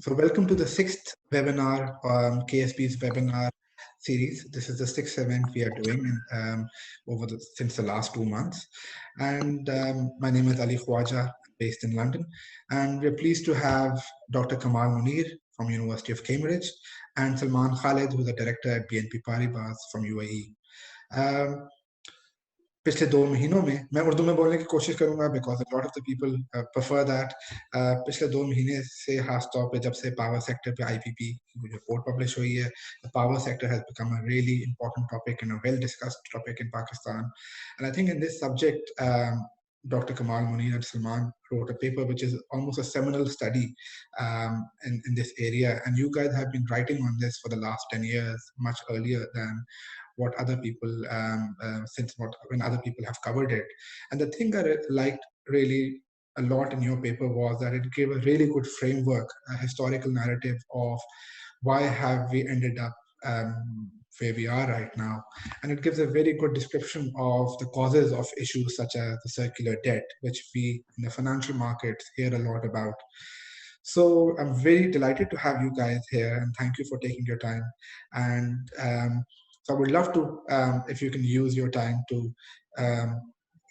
So welcome to the sixth webinar, KSB's webinar series. This is the sixth event we are doing since the last 2 months. And my name is Ali Khwaja, based in London. And we're pleased to have Dr. Kamal Munir from University of Cambridge and Salman Khalid, who's the director at BNP Paribas from UAE. पिछले 2 महीनों में मैं उर्दू में बोलने की कोशिश करूंगा because a lot of the people prefer that. पिछले 2 महीने से खास तौर पे जब से पावर सेक्टर पे आईपीपी की रिपोर्ट पब्लिश हुई है, the power sector has become a really important topic and a well discussed topic in Pakistan. And I think in this subject, Dr. Kamal Munir and Salman wrote a paper which is almost a seminal study in this area. And you guys have been writing on this for the last 10 years, much earlier than what other people, when other people have covered it. And the thing that I liked really a lot in your paper was that it gave a really good framework, a historical narrative of why have we ended up where we are right now. And it gives a very good description of the causes of issues such as the circular debt, which we in the financial markets hear a lot about. So I'm very delighted to have you guys here, and thank you for taking your time. And so I would love to, if you can use your time to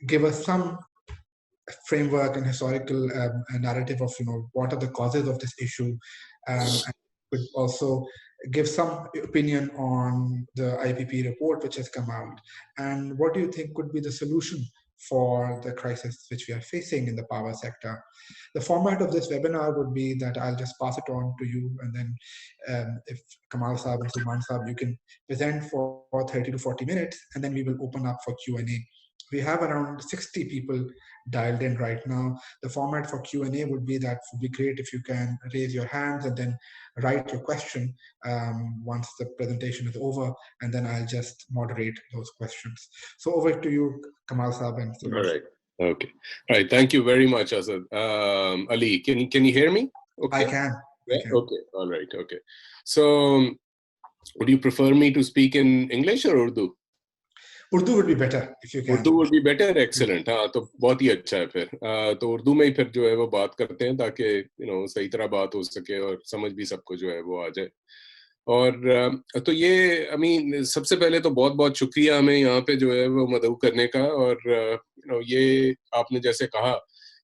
give us some framework and historical narrative of, what are the causes of this issue, and could also give some opinion on the IPP report which has come out, and what do you think could be the solution for the crisis which we are facing in the power sector. The format of this webinar would be that I'll just pass it on to you, and then if Kamal Saab and Salman Saab, you can present for 30 to 40 minutes, and then we will open up for Q&A. We have around 60 people dialed in right now. The format for Q&A would be that it would be great if you can raise your hands and then write your question once the presentation is over, and then I'll just moderate those questions. So over to you, Kamal Saab and Salman. All right. Okay. All right. Thank you very much, Asad. Ali, can you hear me? Okay. I can. Okay. All right. Okay. So, would you prefer me to speak in English or Urdu? Urdu would be better if you can. Urdu would be better. Excellent. हाँ तो बहुत ही अच्छा है फिर. तो उर्दू में ही फिर जो है वो बात करते हैं ताकि सही तरह बात हो सके और समझ भी सबको जो है वो आ जाए. और तो ये सबसे पहले तो बहुत बहुत शुक्रिया हमें यहाँ पे जो है वो मदऊ करने का. और ये आपने जैसे कहा,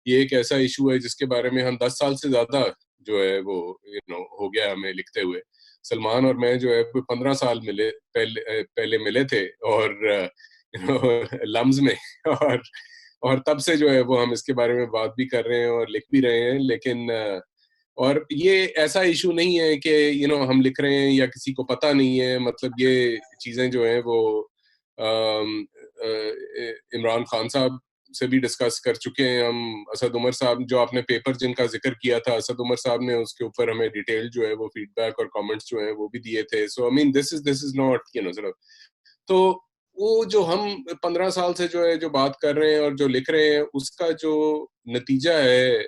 ये एक ऐसा इशू है जिसके बारे में हम 10 साल से ज्यादा जो है वो हो गया हमें लिखते हुए. सलमान और मैं जो है 15 साल पहले मिले थे और लम्स में और तब से जो है वो हम इसके बारे में बात भी कर रहे हैं और लिख भी रहे हैं. लेकिन और ये ऐसा इशू नहीं है कि हम लिख रहे हैं या किसी को पता नहीं है. मतलब ये चीजें जो हैं वो इमरान खान साहब से भी डिस्कस कर चुके हैं हम. असद उमर साहब, जो आपने पेपर जिनका जिक्र किया था, असद उमर साहब ने उसके ऊपर हमें डिटेल जो है वो फीडबैक और कमेंट्स जो हैं वो भी दिए थे. सो दिस इज नॉट तो वो जो हम 15 साल से जो बात कर रहे हैं और जो लिख रहे हैं, उसका जो नतीजा है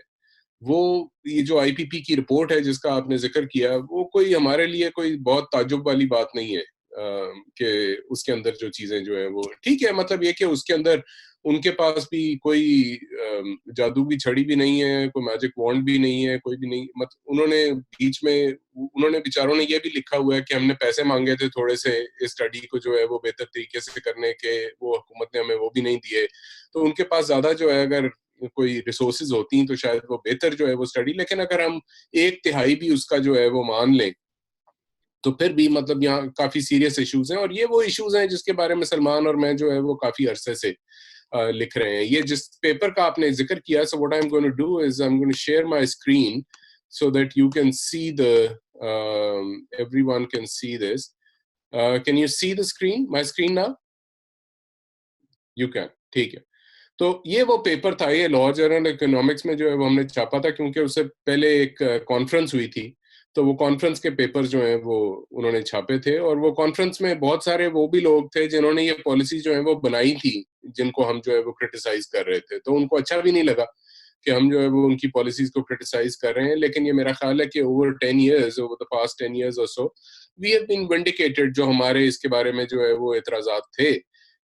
वो ये जो आईपीपी की रिपोर्ट है जिसका आपने जिक्र किया, वो कोई हमारे लिए कोई बहुत ताज्जुब वाली बात नहीं है कि उसके अंदर जो चीजें जो है वो ठीक है. मतलब ये कि उसके अंदर उनके पास भी कोई जादू की छड़ी भी नहीं है, कोई मैजिक वॉन्ड भी नहीं है, कोई भी नहीं. मतलब उन्होंने बेचारों ने ये भी लिखा हुआ है कि हमने पैसे मांगे थे थोड़े से इस स्टडी को जो है वो बेहतर तरीके से करने के, वो हुकूमत ने हमें वो भी नहीं दिए. तो उनके पास ज्यादा जो है अगर कोई रिसोर्सेज होती तो शायद वो बेहतर जो है वो स्टडी. लेकिन अगर हम 1/3 भी उसका जो है वो मान लें तो फिर भी मतलब यहाँ काफी सीरियस इश्यूज हैं. और ये वो इश्यूज हैं जिसके बारे में सलमान और मैं जो है वो काफी अरसे से लिख रहे हैं. ये जिस पेपर का आपने जिक्र किया, so what I'm going to do is I'm going to share my screen so that you can see everyone can see this. Can you see the screen, my screen now? You can. ठीक है. तो ये वो paper था, ये law journal economics में जो है वो हमने छापा था, क्योंकि उससे पहले एक कॉन्फ्रेंस हुई थी. तो वो कॉन्फ्रेंस के पेपर जो हैं वो उन्होंने छापे थे. और वो कॉन्फ्रेंस में बहुत सारे वो भी लोग थे जिन्होंने ये पॉलिसी जो है वो बनाई थी, जिनको हम जो है वो क्रिटिसाइज कर रहे थे. तो उनको अच्छा भी नहीं लगा कि हम जो है वो उनकी पॉलिसीज को क्रिटिसाइज कर रहे हैं. लेकिन ये मेरा ख्याल है कि ओवर द पास्ट 10 years और so we have been vindicated. जो हमारे इसके बारे में जो है वो एतराजात थे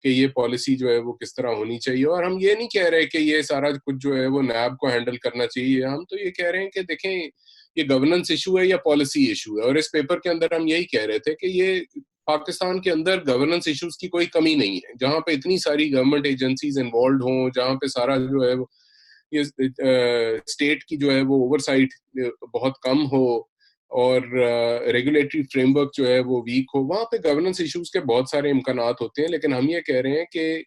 कि ये पॉलिसी जो है वो किस तरह होनी चाहिए. और हम ये नहीं कह रहे कि ये सारा कुछ जो है वो नैब को हैंडल करना चाहिए. हम तो ये कह रहे हैं कि देखें, ये गवर्नेंस इशू है या पॉलिसी इशू है। और इस पेपर के अंदर हम यही कह रहे थे कि ये पाकिस्तान के अंदर गवर्नेंस इश्यूज की कोई कमी नहीं है, जहां पे इतनी सारी गवर्नमेंट एजेंसीज इन्वॉल्व हों, जहां पे सारा जो है वो ये स्टेट की जो है वो ओवरसाइट बहुत कम हो और रेगुलेटरी फ्रेमवर्क जो है वो वीक हो, वहां पे गवर्नेंस इश्यूज के बहुत सारे इम्कानात होते हैं। लेकिन हम ये कह रहे हैं कि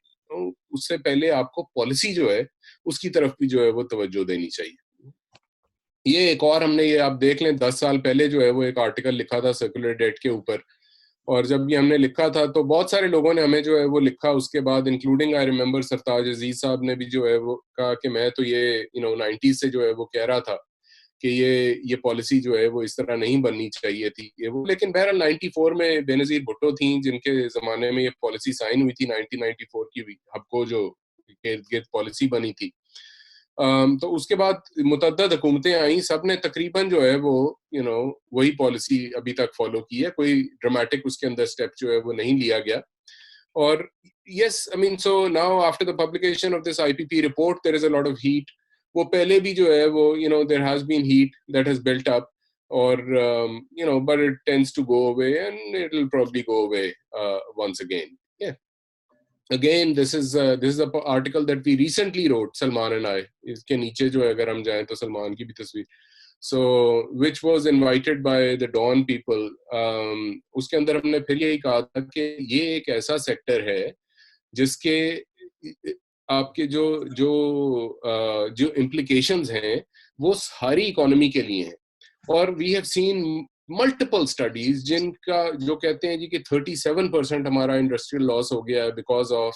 उससे पहले आपको पॉलिसी जो है उसकी तरफ भी जो है वो तवज्जो देनी चाहिए। ये एक और हमने ये आप देख लें 10 साल पहले जो है वो एक आर्टिकल लिखा था सर्कुलर डेट के ऊपर, और जब ये हमने लिखा था तो बहुत सारे लोगों ने हमें जो है वो लिखा उसके बाद, इंक्लूडिंग आई रिमेम्बर सरताज अजीज साहब ने भी जो है वो कहा कि मैं तो ये 90s से जो है वो कह रहा था कि ये पॉलिसी जो है वो इस तरह नहीं बननी चाहिए थी ये वो। लेकिन बहरहाल 94 में बेनजीर भुट्टो थी जिनके ज़माने में ये पॉलिसी साइन हुई थी 1994 की, हबको जो इर्द गिर्द पॉलिसी बनी थी। तो उसके बाद मुतअद्दिद हुकूमतें आई, सब ने तकरीबन जो है वो वही पॉलिसी अभी तक फॉलो की है, कोई ड्रामेटिक उसके अंदर स्टेप जो है वो नहीं लिया गया। और yes, I mean, so now after the publication of this IPP report, there is a lot of heat. वो पहले भी जो है वो there has been heat that has built up, or but it tends to go away and it will probably go away once again. Yeah. Again, this is the article that we recently wrote, Salman and I. इसके नीचे जो है अगर हम जाएं तो सलमान की भी तस्वीर, so which was invited by the Dawn people. उसके अंदर हमने फिर यही कहा था कि ये एक ऐसा सेक्टर है जिसके आपके जो implications हैं वो सारी इकोनॉमी के लिए हैं। और we have seen multiple studies जिनका जो कहते हैं जी कि 37% हमारा इंडस्ट्रियल लॉस हो गया है because of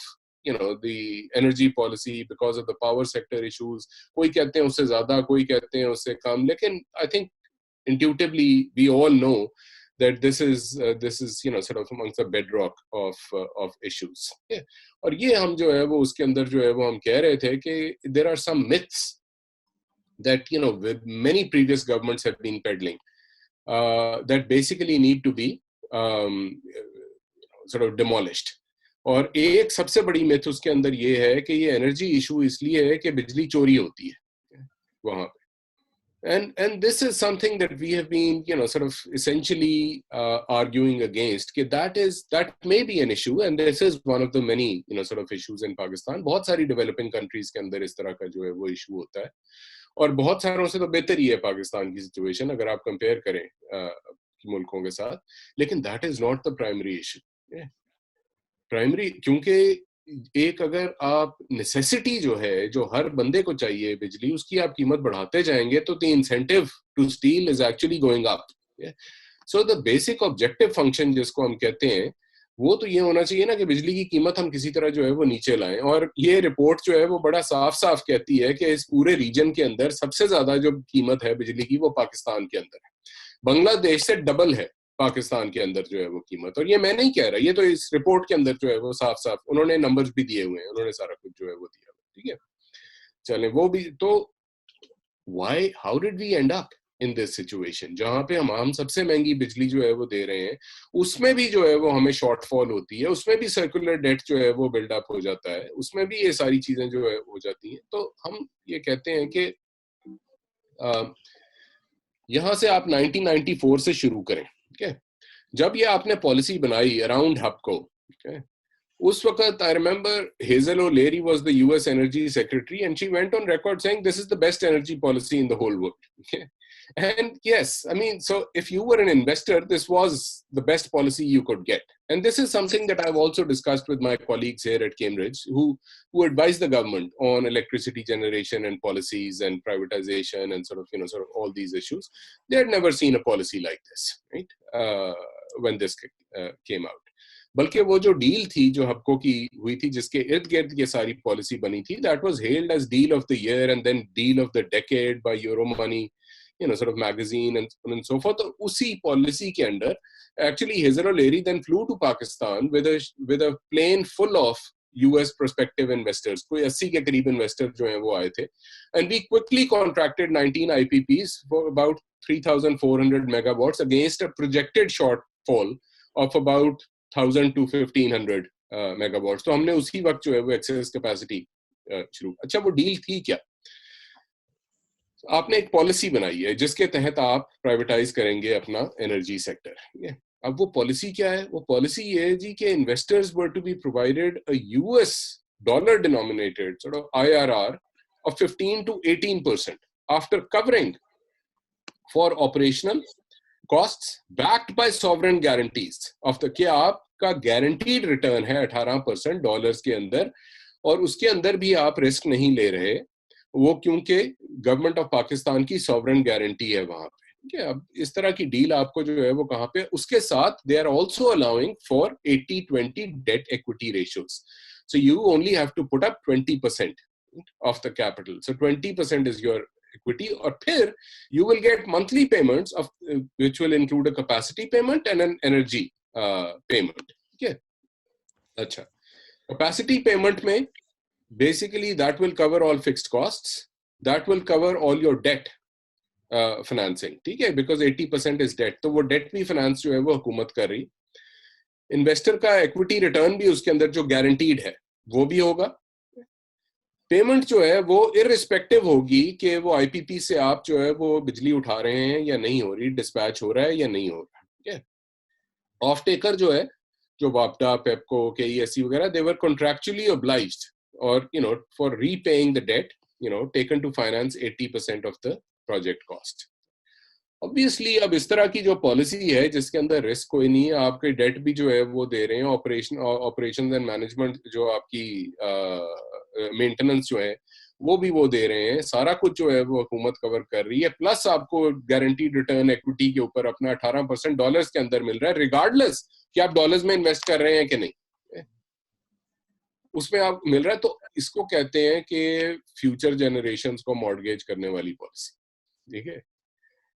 the energy policy, because of the power sector issues. कोई कहते हैं उससे ज्यादा, कोई कहते हैं उससे कम, लेकिन I think intuitively we all know that this is sort of amongst the bedrock of issues. Yeah. और ये हम जो है वो उसके अंदर जो है वो हम कह रहे थे कि there are some myths that many previous governments have been peddling that basically need to be sort of demolished. और एक सबसे बड़ी मिथ उसके अंदर ये है कि ये एनर्जी इशू इसलिए है कि बिजली चोरी होती है वहां पे, and this is something that we have been sort of essentially arguing against, कि that may be an issue and this is one of the many sort of issues in Pakistan. बहुत सारी developing countries के अंदर इस तरह का जो है वो इशू होता है, और बहुत सारों से तो बेहतर ही है पाकिस्तान की सिचुएशन अगर आप कंपेयर करें मुल्कों के साथ, लेकिन that is not the primary issue. Primary क्योंकि एक अगर आप नेसेसिटी जो है जो हर बंदे को चाहिए बिजली, उसकी आप कीमत बढ़ाते जाएंगे तो the incentive to steal is actually going up. So the basic objective function जिसको हम कहते हैं वो तो ये होना चाहिए ना कि बिजली की कीमत हम किसी तरह जो है वो नीचे लाएं। और ये रिपोर्ट जो है वो बड़ा साफ साफ कहती है कि इस पूरे रीजन के अंदर सबसे ज्यादा जो कीमत है बिजली की वो पाकिस्तान के अंदर है, बांग्लादेश से डबल है पाकिस्तान के अंदर जो है वो कीमत। और ये मैं नहीं कह रहा, ये तो इस रिपोर्ट के अंदर जो है वो साफ साफ उन्होंने नंबर्स भी दिए हुए हैं, उन्होंने सारा कुछ जो है वो दिया, ठीक है। चले वो भी तो why how did we end up in this situation जहां पे हम सबसे महंगी बिजली जो है वो दे रहे हैं, उसमें भी जो है वो हमें शॉर्टफॉल होती है, उसमें भी सर्कुलर डेट जो है वो बिल्डअप हो जाता है, उसमें भी ये सारी चीजें जो है हो जाती हैं। तो हम ये कहते हैं कि यहां से आप 1994 से शुरू करें, ठीक है, जब ये आपने पॉलिसी बनाई अराउंड हबको, ठीक है, उस वक्त I remember Hazel O'Leary was the US energy secretary and she went on record saying this is the best energy policy in the whole world. And yes, I mean, so if you were an investor, this was the best policy you could get. And this is something that I've also discussed with my colleagues here at Cambridge who advise the government on electricity generation and policies and privatization and sort of all these issues. They had never seen a policy like this, right? When this came out. बल्कि वो जो deal थी जो हबको की हुई थी जिसके इर्द गिर्द ये सारी पॉलिसी बनी थी, that was hailed as deal of the year and then deal of the decade by Euromoney, sort of magazine and so forth. तो उसी पॉलिसी के अंदर actually Hezer O'Leary then flew to Pakistan with a plane full of US prospective investors, कोई 80 के करीब investor जो हैं वो आए थे, and we quickly contracted 19 IPPs for about 3,400 megawatts against a projected shortfall of about 1,000 to 1,500 megawatts. तो हमने उसी वक्त जो है वो एक्सेस कैपेसिटी शुरू। अच्छा वो डील थी क्या? आपने एक पॉलिसी बनाई है जिसके तहत आप प्राइवेटाइज करेंगे अपना एनर्जी सेक्टर, ठीक है। अब वो पॉलिसी क्या है? वो पॉलिसी ये है जी कि investors were to be provided a US dollar denominated sort of IRR of 15 to 18% after covering for operational costs backed by sovereign guarantees of the, कि आपका guaranteed return है 18% डॉलर्स के अंदर, और उसके अंदर भी आप रिस्क नहीं ले रहे, वो क्योंकि गवर्नमेंट ऑफ पाकिस्तान की सॉवरेन गारंटी है वहां पे, ठीक है। अब इस तरह की डील आपको जो है वो कहां पे, उसके साथ they are also allowing for 80-20 debt equity ratios, so you only have to put up 20% of the capital, so 20% is your equity, और फिर you will get monthly payments of which will include a capacity payment and an energy payment, ठीक है। अच्छा, capacity payment में basically that will cover all fixed costs, that will cover all your debt financing, ठीक है, because 80% is debt, तो वो debt भी finance जो है वो हुकूमत कर रही, इन्वेस्टर का equity return भी उसके अंदर जो guaranteed है वो भी होगा, पेमेंट जो है वो इररिस्पेक्टिव होगी कि वो आईपीपी से आप जो है वो बिजली उठा रहे हैं या नहीं हो रही, डिस्पैच हो रहा है या नहीं हो रहा, ठीक है। ऑफ टेकर जो है, जो वापडा, पेपको, केईएससी वगैरह, दे वर कॉन्ट्रैक्चुअली ऑब्लाइज्ड और for repaying the debt taken to finance 80% of the project cost. Obviously अब इस तरह की जो पॉलिसी है जिसके अंदर रिस्क कोई नहीं है, आपके डेट भी जो है वो दे रहे हैं, ऑपरेशन एंड मैनेजमेंट जो आपकी मेंटेनेंस जो है वो भी वो दे रहे हैं, सारा कुछ जो है वो हुकूमत कवर कर रही है, प्लस आपको गारंटीड रिटर्न इक्विटी के ऊपर अपना 18% डॉलर्स के अंदर मिल रहा है, रिगार्डलेस कि आप डॉलर्स में इन्वेस्ट कर रहे हैं कि नहीं, उसमें आप मिल रहा है। तो इसको कहते हैं कि फ्यूचर जनरेशंस को मॉर्गेज करने वाली पॉलिसी, ठीक है।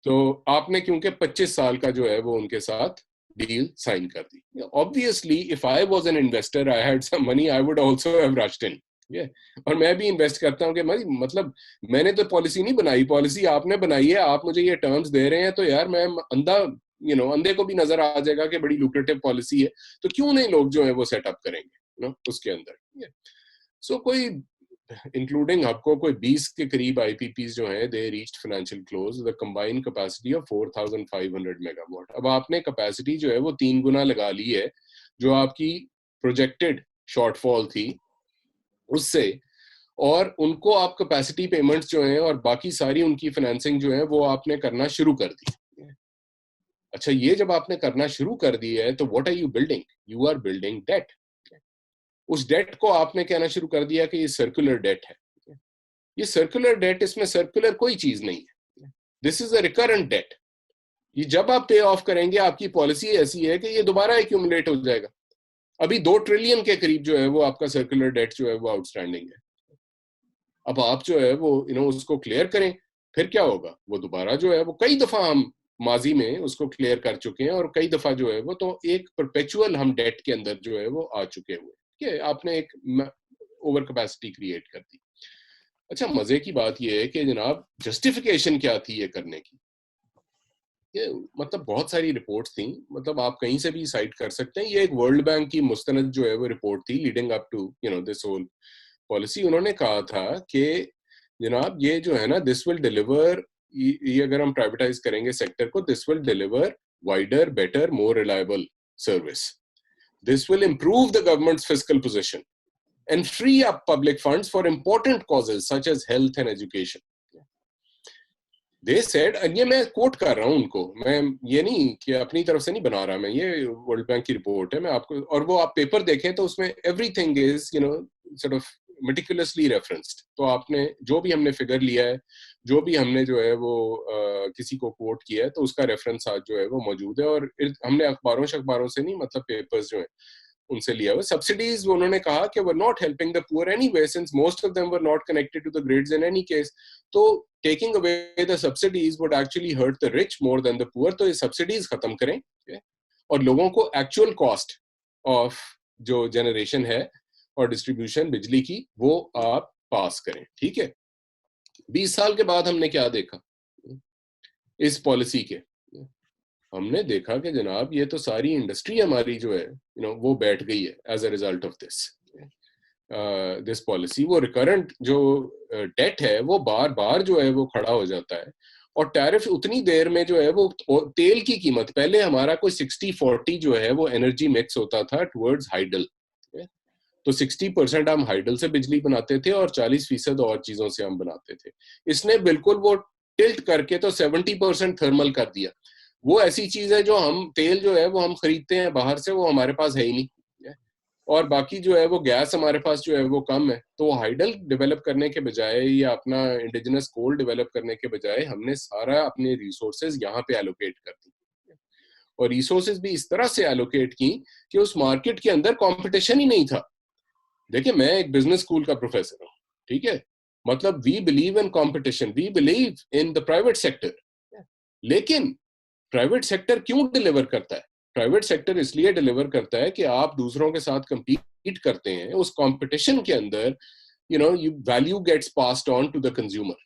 तो आपने क्योंकि 25 साल का जो है वो उनके साथ डील साइन कर दी, obviously if I was an investor, I had some money, I would also have rushed in, और मैं भी इन्वेस्ट करता हूँ कि मतलब मैंने तो पॉलिसी नहीं बनाई, पॉलिसी आपने बनाई है, आप मुझे ये टर्म्स दे रहे हैं, तो यार मैं अंधा अंधे को भी नजर आ जाएगा कि बड़ी लुक्रेटिव पॉलिसी है, तो क्यों नहीं लोग जो है वो सेटअप करेंगे उसके अंदर। सो कोई इंक्लूडिंग आपको कोई 20 के करीब आईपीपीज जो हैं, they reached financial close, the combined capacity of 4500 megawatt. अब आपने कैपेसिटी जो है वो 3 गुना लगा ली है जो आपकी प्रोजेक्टेड शॉर्टफॉल थी उससे, और उनको आप कैपेसिटी पेमेंट्स जो हैं और बाकी सारी उनकी फाइनेंसिंग जो है वो आपने करना शुरू कर दी। अच्छा, ये जब आपने करना शुरू कर दिया है तो what are you building? You are building debt. उस डेट को आपने कहना शुरू कर दिया कि ये सर्कुलर डेट है। ये सर्कुलर डेट, इसमें सर्कुलर कोई चीज नहीं है, this is a recurrent debt. ये जब आप पे ऑफ करेंगे, आपकी पॉलिसी ऐसी है कि ये दोबारा एक्यूमुलेट हो जाएगा। अभी 2 ट्रिलियन के करीब जो है वो आपका सर्कुलर डेट जो है वो आउटस्टैंडिंग है। अब आप जो है वो उसको क्लियर करें, फिर क्या होगा? वो दोबारा जो है वो कई दफा हम माजी में उसको क्लियर कर चुके हैं, और कई दफा जो है वो तो एक परपेचुअल हम डेट के अंदर जो है वो आ चुके हुए, ठीक है। आपने एक ओवर कैपेसिटी क्रिएट कर दी। अच्छा, मजे की बात यह है कि जनाब जस्टिफिकेशन क्या थी ये करने की? ये मतलब बहुत सारी रिपोर्ट्स थी, मतलब आप कहीं से भी साइट कर सकते हैं। ये एक वर्ल्ड बैंक की मुस्तनद जो है वो रिपोर्ट थी leading up to this whole policy. उन्होंने कहा था कि जनाब ये जो है ना, दिस विल डिलीवर, ये अगर हम प्राइवेटाइज करेंगे सेक्टर को, this will deliver wider, better, more reliable service, this will improve the government's fiscal position and free up public funds for important causes such as health and education. They said, and ये मैं coat कर रहा हूँ उनको, मैं ये नहीं कि अपनी तरफ से नहीं बना रहा मैं, ये वर्ल्ड बैंक की रिपोर्ट है, मैं आपको, और वो आप पेपर देखें तो उसमें everything is sort of meticulously referenced। तो आपने जो भी हमने फिगर लिया है, जो भी हमने जो है वो किसी को कोट किया है, तो उसका रेफरेंस आज जो है वो मौजूद है, और हमने अखबारों से नहीं, मतलब पेपर्स जो है उनसे लिया हुआ। सब्सिडीज उन्होंने कहा कि were not helping the poor anyway since most of them were not connected to the grids in any case. तो taking away the subsidies would actually hurt the rich more than the poor. तो ये subsidies खत्म करें और लोगों को actual cost of जो generation है और डिस्ट्रीब्यूशन बिजली की वो आप पास करें, ठीक है। 20 साल के बाद हमने क्या देखा इस पॉलिसी के? हमने देखा कि जनाब ये तो सारी इंडस्ट्री हमारी जो है वो बैठ गई है as a result of this policy. वो रिकरेंट जो डेट है वो बार बार जो है वो खड़ा हो जाता है, और टैरिफ उतनी देर में जो है वो तेल की कीमत, पहले हमारा कोई 60-40 जो है वो एनर्जी मिक्स होता था टुवर्ड्स हाइडल, तो 60% हम हाइडल से बिजली बनाते थे और 40% और चीजों से हम बनाते थे। इसने बिल्कुल वो टिल्ट करके तो 70% थर्मल कर दिया। वो ऐसी चीज है जो हम तेल जो है वो हम खरीदते हैं बाहर से, वो हमारे पास है ही नहीं, और बाकी जो है वो गैस हमारे पास जो है वो कम है। तो हाइडल डेवलप करने के बजाय या अपना इंडिजिनस कोल डेवलप करने के बजाय हमने सारा अपने रिसोर्सेज यहाँ पे एलोकेट कर दी, और रिसोर्सेज भी इस तरह से एलोकेट की कि उस मार्केट के अंदर कंपटीशन ही नहीं था। देखिए, मैं एक बिजनेस स्कूल का प्रोफेसर हूँ, ठीक है, मतलब we believe in competition, we believe in the private sector, लेकिन प्राइवेट सेक्टर क्यों डिलीवर करता है? प्राइवेट सेक्टर इसलिए डिलीवर करता है कि आप दूसरों के साथ compete करते हैं, उस कंपटीशन के अंदर value gets passed on to the consumer.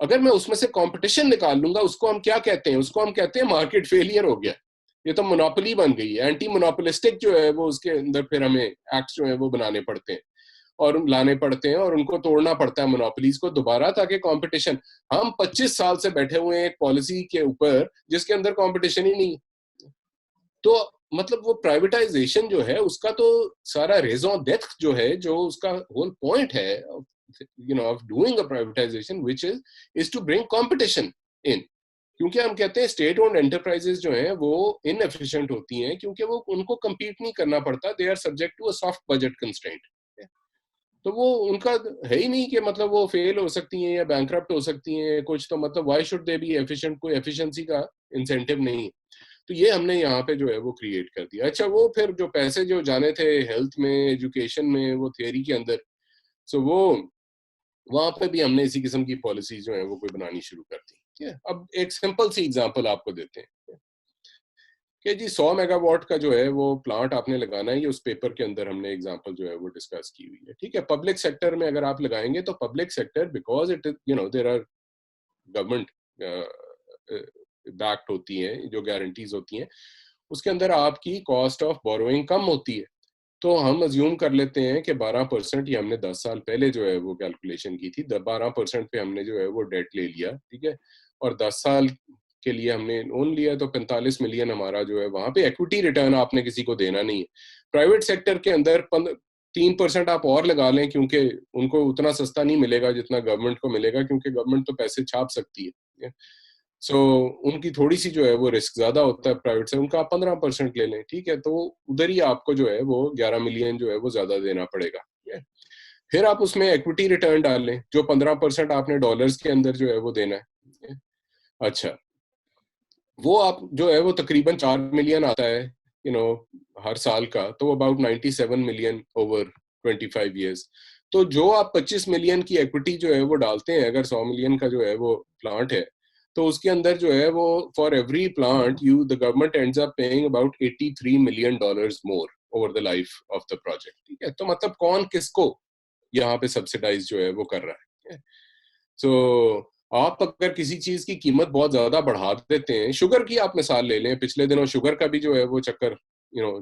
अगर मैं उसमें से कंपटीशन निकाल लूंगा, उसको हम क्या कहते हैं? उसको हम कहते हैं मार्केट फेलियर हो गया, ये तो मोनोपोली बन गई है। एंटी मोनोपोलिस्टिक जो है वो उसके अंदर फिर हमें एक्ट्स जो है वो बनाने पड़ते हैं और लाने पड़ते हैं, और उनको तोड़ना पड़ता है मोनोपोलीज को दोबारा, ताकि कंपटीशन। हम 25 साल से बैठे हुए हैं एक पॉलिसी के ऊपर जिसके अंदर कंपटीशन ही नहीं। तो मतलब वो प्राइवेटाइजेशन जो है उसका तो सारा रेज़ों डेथ जो है, जो उसका होल पॉइंट है of doing a privatization which is to bring competition in. क्योंकि हम कहते हैं स्टेट ओन्ड एंटरप्राइजेस जो हैं वो इनएफिशिएंट होती हैं, क्योंकि वो उनको compete नहीं करना पड़ता, they are subject to a soft budget constraint. तो वो उनका है ही नहीं कि मतलब वो फेल हो सकती हैं या बैंकरप्ट हो सकती हैं कुछ, तो मतलब why should they be efficient? कोई एफिशिएंसी का इंसेंटिव नहीं है। तो ये हमने यहाँ पे जो है वो क्रिएट कर दिया। अच्छा, वो फिर जो पैसे जो जाने थे हेल्थ में, एजुकेशन में, वो थियरी के अंदर, सो वो वहां पे भी हमने इसी किस्म की पॉलिसी जो है वो कोई बनानी शुरू कर दी। अब एक सिंपल सी एग्जांपल आपको देते हैं कि जी 100 मेगावाट का जो है वो प्लांट आपने लगाना है, ये उस पेपर के अंदर हमने एग्जांपल जो है वो डिस्कस की हुई है, ठीक है। पब्लिक सेक्टर में अगर आप लगाएंगे तो public sector, because it there are government backed होती हैं जो गारंटीज होती हैं, उसके अंदर आपकी कॉस्ट ऑफ बोरोइंग कम होती है। तो हम अज्यूम कर लेते हैं कि 12%, ये हमने 10 साल पहले जो है वो कैलकुलेशन की थी, 12% पे हमने जो है वो डेट ले लिया, ठीक है, और 10 साल के लिए हमने लोन लिया, तो 45 मिलियन हमारा जो है वहां पे इक्विटी रिटर्न आपने किसी को देना नहीं है। प्राइवेट सेक्टर के अंदर 3% आप और लगा लें, क्योंकि उनको उतना सस्ता नहीं मिलेगा जितना गवर्नमेंट को मिलेगा, क्योंकि गवर्नमेंट तो पैसे छाप सकती है। सो उनकी थोड़ी सी जो है वो रिस्क ज्यादा होता है प्राइवेट से, उनका आप 15% ले लें, ठीक है, तो उधर ही आपको जो है वो 11 मिलियन जो है वो ज्यादा देना पड़ेगा। फिर आप उसमें इक्विटी रिटर्न डाल लें, जो 15% आपने डॉलर्स के अंदर जो है वो देना है। अच्छा, वो आप जो है वो तकरीबन 4 मिलियन आता है हर साल का, तो अबाउट 97 मिलियन ओवर 25 ईयर्स। तो जो आप 25 मिलियन की इक्विटी जो है वो डालते हैं, अगर 100 मिलियन का जो है वो प्लांट है, तो उसके अंदर जो है वो for every plant the government ends up paying about 83 million dollars more over the life of the project, ठीक है। तो मतलब कौन किसको यहाँ पे सब्सिडाइज जो है वो कर रहा है। सो आप अगर किसी चीज की कीमत बहुत ज्यादा बढ़ा देते हैं, शुगर की आप मिसाल ले लें, पिछले दिनों शुगर का भी जो है वो चक्कर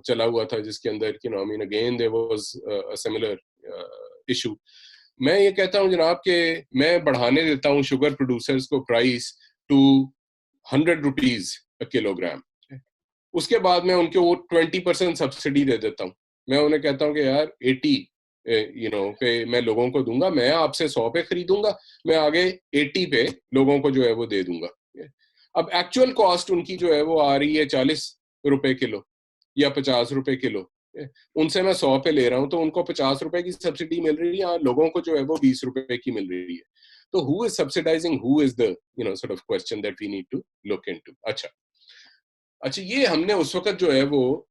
चला हुआ था, जिसके अंदर I mean again there was a similar issue. मैं ये कहता हूँ जनाब कि मैं बढ़ाने देता हूँ शुगर प्रोड्यूसर्स को price to 100 rupees a kilogram, उसके बाद मैं उनको वो 20% सब्सिडी दे देता हूँ। मैं उन्हें कहता हूँ कि यार 80 पे मैं लोगों को दूंगा, मैं आपसे 100 पे खरीदूंगा, मैं आगे 80 पे लोगों को जो है वो दे दूंगा। अब एक्चुअल कॉस्ट उनकी जो है वो आ रही है 40 रुपए किलो या 50 रुपए किलो, उनसे मैं 100 पे ले रहा हूँ, तो उनको 50 रुपए की सब्सिडी मिल रही है, लोगों को जो है वो 20 रुपए की मिल रही है। तो who is subsidizing, who is the sort of question that we need to look into. अच्छा, ये हमने उस वक्त जो है वो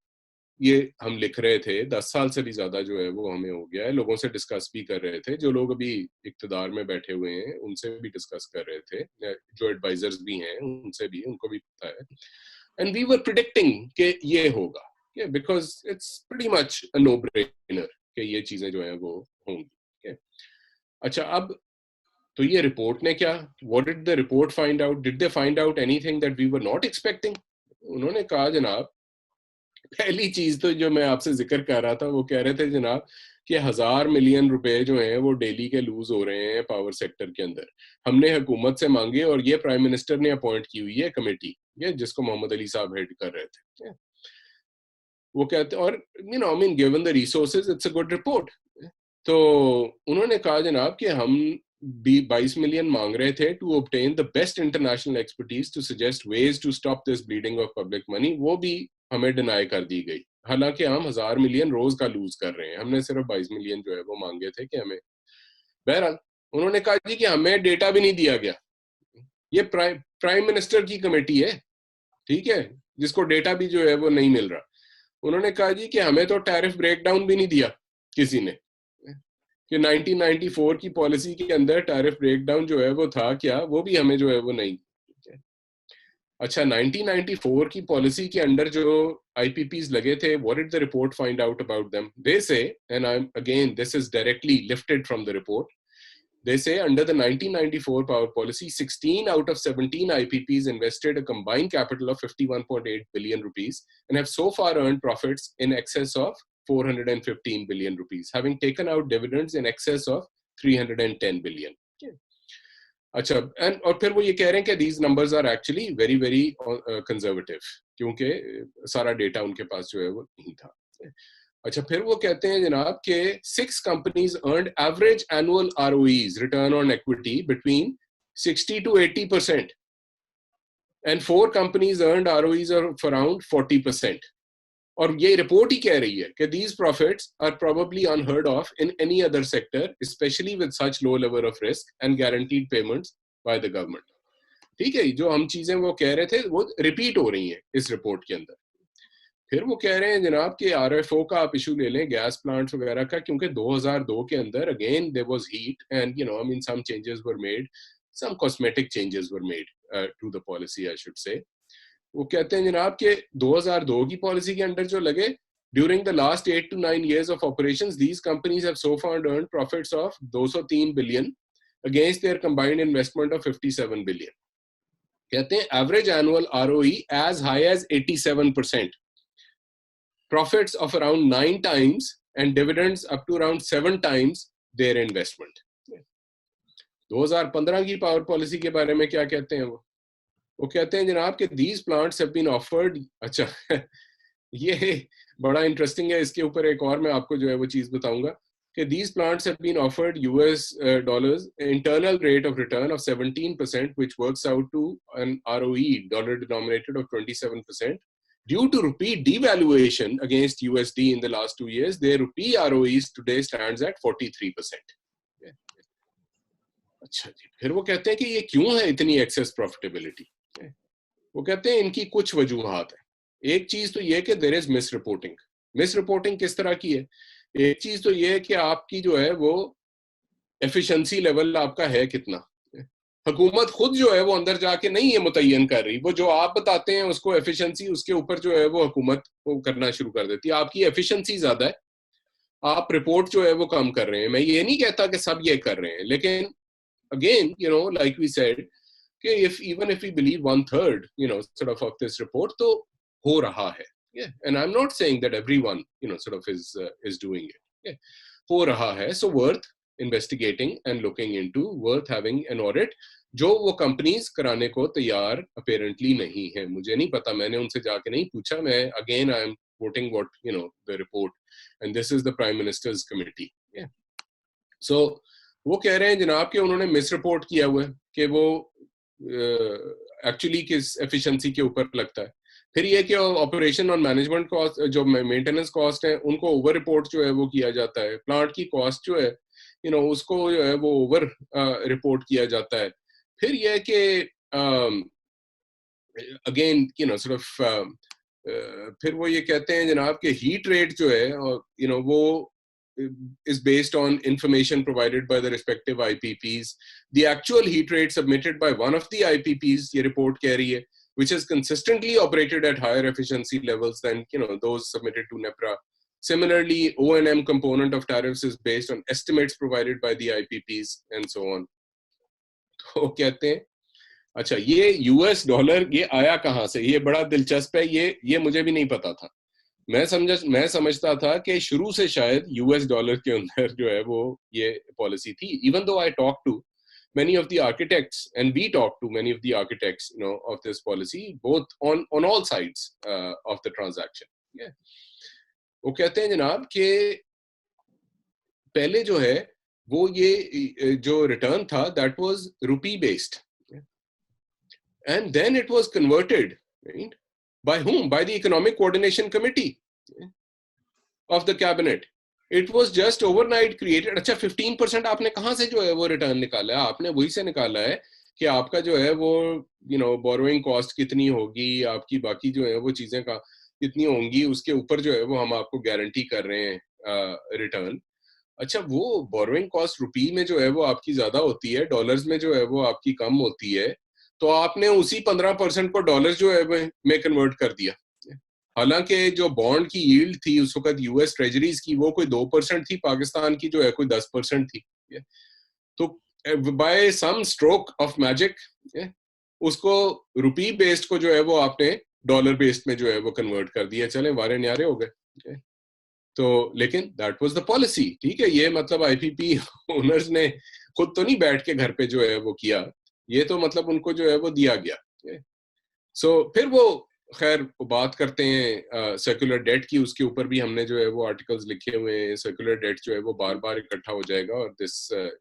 ये हम लिख रहे थे, 10 साल से भी ज्यादा जो है वो हमें हो गया है, लोगों से डिस्कस भी कर रहे थे, जो लोग अभी इक्तदार में बैठे हुए हैं उनसे भी डिस्कस कर रहे थे, जो एडवाइजर्स भी हैं उनसे भी, उनको भी पता है, एंड वी वर प्रेडिक्टिंग कि ये होगा, because it's pretty much a no brainer कि ये चीजें जो है वो होंगी। अच्छा, अब तो ये रिपोर्ट ने क्या, what did the report find out? Did they find out anything that we were not expecting? उन्होंने कहा जनाब, पहली चीज तो जो मैं आपसे जिक्र कर रहा था, वो कह रहे थे जनाब कि 1000 मिलियन रुपए जो हैं वो डेली के लूज हो रहे हैं पावर सेक्टर के अंदर। हमने हुकूमत से मांगे और ये प्राइम मिनिस्टर ने अपॉइंट की हुई है कमेटी, ये जिसको मोहम्मद अली साहब हेड कर रहे थे। वो कहते, और you know I mean given the resources it's a good report. तो उन्होंने कहा जनाब कि हम 22 मिलियन मांग रहे थे to obtain the best international expertise to suggest ways to stop this bleeding of public money, वो भी हमें डिनाई कर दी गई, हालांकि हम 1000 मिलियन रोज का लूज कर रहे हैं, हमने सिर्फ 22 मिलियन जो है वो मांगे थे कि हमें। बहरहाल उन्होंने कहा जी कि हमें डेटा भी नहीं दिया गया। ये प्राइम मिनिस्टर की कमेटी है, ठीक है, जिसको डेटा भी जो है वो नहीं मिल रहा। उन्होंने कहा जी कि हमें तो टैरिफ ब्रेकडाउन भी नहीं दिया किसी ने, कि 1994 की पॉलिसी के अंदर टैरिफ ब्रेकडाउन जो है वो था क्या, वो भी हमें जो है वो नहीं। अच्छा, 1994 की पॉलिसी के अंडर जो IPPs लगे थे, what did the report find out about them? They say, and I'm again, this is directly lifted from the report. They say under the 1994 power policy, 16 out of 17 IPPs invested a combined capital of 51.8 billion rupees and have so far earned profits in excess of 415 billion rupees, having taken out dividends in excess of 310 billion. अच्छा, and और फिर वो ये कह रहे हैं कि these numbers are actually very very conservative, क्योंकि सारा डेटा उनके पास जो है वो नहीं था। अच्छा, फिर वो कहते हैं जनाब कि 6 companies earned average annual ROEs, return on equity, between 60 to 80%, and 4 companies earned ROEs of around 40%. और ये रिपोर्ट ही कह रही है कि these profits are probably unheard of in any other sector, especially with such low level of risk and guaranteed payments by the government. ठीक है, जो हम चीजें वो कह रहे थे वो रिपीट हो रही हैं इस रिपोर्ट के अंदर। फिर वो कह रहे हैं जनाब कि RFO का आप इशू ले लें, गैस प्लांट्स वगैरह का, क्योंकि 2002 के अंदर again there was heat and you know I mean some changes were made, some cosmetic changes were made to the policy, I should say. वो कहते हैं जनाब कि 2002 की पॉलिसी के अंडर जो लगे, during the last 8 to 9 years of operations, these companies have so far earned profits of 203 billion against their combined investment of 57 billion. कहते हैं average annual ROE as high as 87%, profits of around 9 times and dividends up to around 7 times their investment. 2015 की power policy के बारे में क्या कहते हैं वो कहते हैं जनाब कि these plants have been offered। अच्छा ये बड़ा इंटरेस्टिंग है, इसके ऊपर एक और मैं आपको जो है वो चीज बताऊंगा कि these plants have been offered US dollars internal rate of return of 17%, which works out to an ROE dollar denominated of 27%. Due to rupee devaluation against USD in the last 2 years, their rupee ROEs today stands at 43%. अच्छा जी, फिर वो कहते हैं कि ये क्यों है इतनी एक्सेस प्रॉफिटेबिलिटी। वो कहते हैं इनकी कुछ वजूहात है। एक चीज तो ये कि there is misreporting. Misreporting किस तरह की है? एक चीज तो ये है कि आपकी जो है वो एफिशिएंसी लेवल आपका है कितना। हुकूमत खुद जो है वो अंदर जाके नहीं है मुतय्यन कर रही, वो जो आप बताते हैं उसको एफिशिएंसी, उसके ऊपर जो है वो हुकूमत को करना शुरू कर देती है। आपकी एफिशिएंसी ज्यादा है, आप रिपोर्ट जो है वो कम कर रहे हैं। मैं ये नहीं कहता कि सब ये कर रहे हैं, लेकिन again, you know, like we said, कि even if we believe 1/3, you know, sort of this report, तो हो रहा है, yeah, and I'm not saying that everyone, you know, sort of is doing it, yeah, हो रहा है, so worth investigating and looking into, worth having an audit, जो वो companies कराने को तैयार apparently नहीं है। मुझे नहीं पता, मैंने उनसे जाके नहीं पूछा, मैं again I am quoting what, you know, the report, and this is the Prime Minister's committee, yeah, so वो कह रहे हैं जनाब कि उन्होंने मिस रिपोर्ट किया हुआ है कि वो एक्चुअली किस एफिशिएंसी के ऊपर लगता है। फिर ये कि ऑपरेशन और मैनेजमेंट कॉस्ट, जो मेंटेनेंस कॉस्ट है, उनको ओवर रिपोर्ट जो है वो किया जाता है। प्लांट की कॉस्ट जो है, यू नो, उसको जो है वो ओवर रिपोर्ट किया जाता है। फिर ये कि again, you know, sort of फिर वो ये कहते हैं जनाब कि हीट रेट जो है, यू नो, वो is based on information provided by the respective IPPs. The actual heat rate submitted by one of the IPPs, ये report कह रही है, which has consistently operated at higher efficiency levels than, you know, those submitted to NEPRA. Similarly, O&M component of tariffs is based on estimates provided by the IPPs and so on. तो कहते हैं, अच्छा ये US dollar ये आया कहाँ से? ये बड़ा दिलचस्प है, ये मुझे भी नहीं पता था। मैं समझता था कि शुरू से शायद यूएस डॉलर के अंदर जो है वो ये पॉलिसी थी, even though I talk to many of the architects and we talk to many of the architects, you know, of this policy, both on all sides of the transaction. Yeah. वो कहते हैं जनाब कि पहले जो है वो ये जो रिटर्न था that was rupee based, and then it was converted, right? By whom? By the Economic Coordination Committee of the cabinet. It was just overnight created. अच्छा 15% आपने कहाँ से जो है वो रिटर्न निकाला है? आपने वही से निकाला है कि आपका जो है वो बोरोइंग कॉस्ट कितनी होगी, आपकी बाकी जो है वो चीजें का कितनी होंगी, उसके ऊपर जो है वो हम आपको गारंटी कर रहे हैं रिटर्न। अच्छा वो बोरोइंग कॉस्ट रुपी में जो है वो आपकी ज्यादा होती है, डॉलर्स में जो है वो आपकी कम होती है, तो आपने उसी 15% को डॉलर जो है में कन्वर्ट कर दिया। हालांकि जो बॉन्ड की यील्ड थी उस वक्त यूएस ट्रेजरीज की वो कोई 2% थी, पाकिस्तान की जो है कोई 10% थी। तो by some stroke of magic उसको रुपी बेस्ड को जो है वो आपने डॉलर बेस्ड में जो है वो कन्वर्ट कर दिया। चले वारे न्यारे हो गए। तो लेकिन दैट वाज द पॉलिसी। ठीक है, ये मतलब आईपीपी ओनर्स ने खुद तो नहीं बैठ के घर पे जो है वो किया, ये तो मतलब उनको जो है वो दिया गया। सो फिर वो खैर बात करते हैं सर्कुलर डेट की, उसके ऊपर भी हमने जो है वो आर्टिकल्स लिखे हुए हैं। सर्कुलर डेट जो है वो बार बार इकट्ठा हो जाएगा और दिस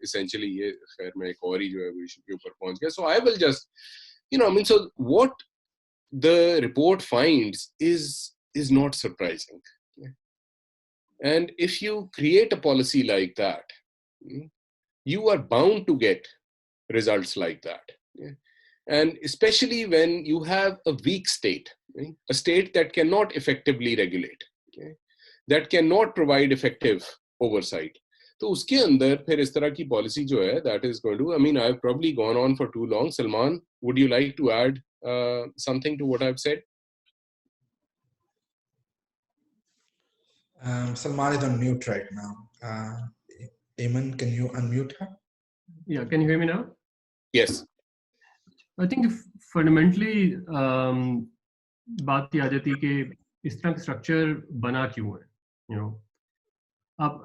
इसेंशियली ये खैर मैं एक और ही जो है वो इशू के ऊपर पहुंच गया। So I will just I mean so what the report finds is not surprising, and if you create a policy like that, you are bound to get results like that. And especially when you have a weak state, a state that cannot effectively regulate, that cannot provide effective oversight. तो उसके अंदर फिर इस तरह की policy जो है that is going to, I mean I've probably gone on for too long. Salman, would you like to add something to what I've said? Salman is on mute right now. Eamon, can you unmute her? Yeah, can you hear me now? Yes. I think fundamentally बात ये आ जाती है कि इस तरह का structure बना क्यों है, you know.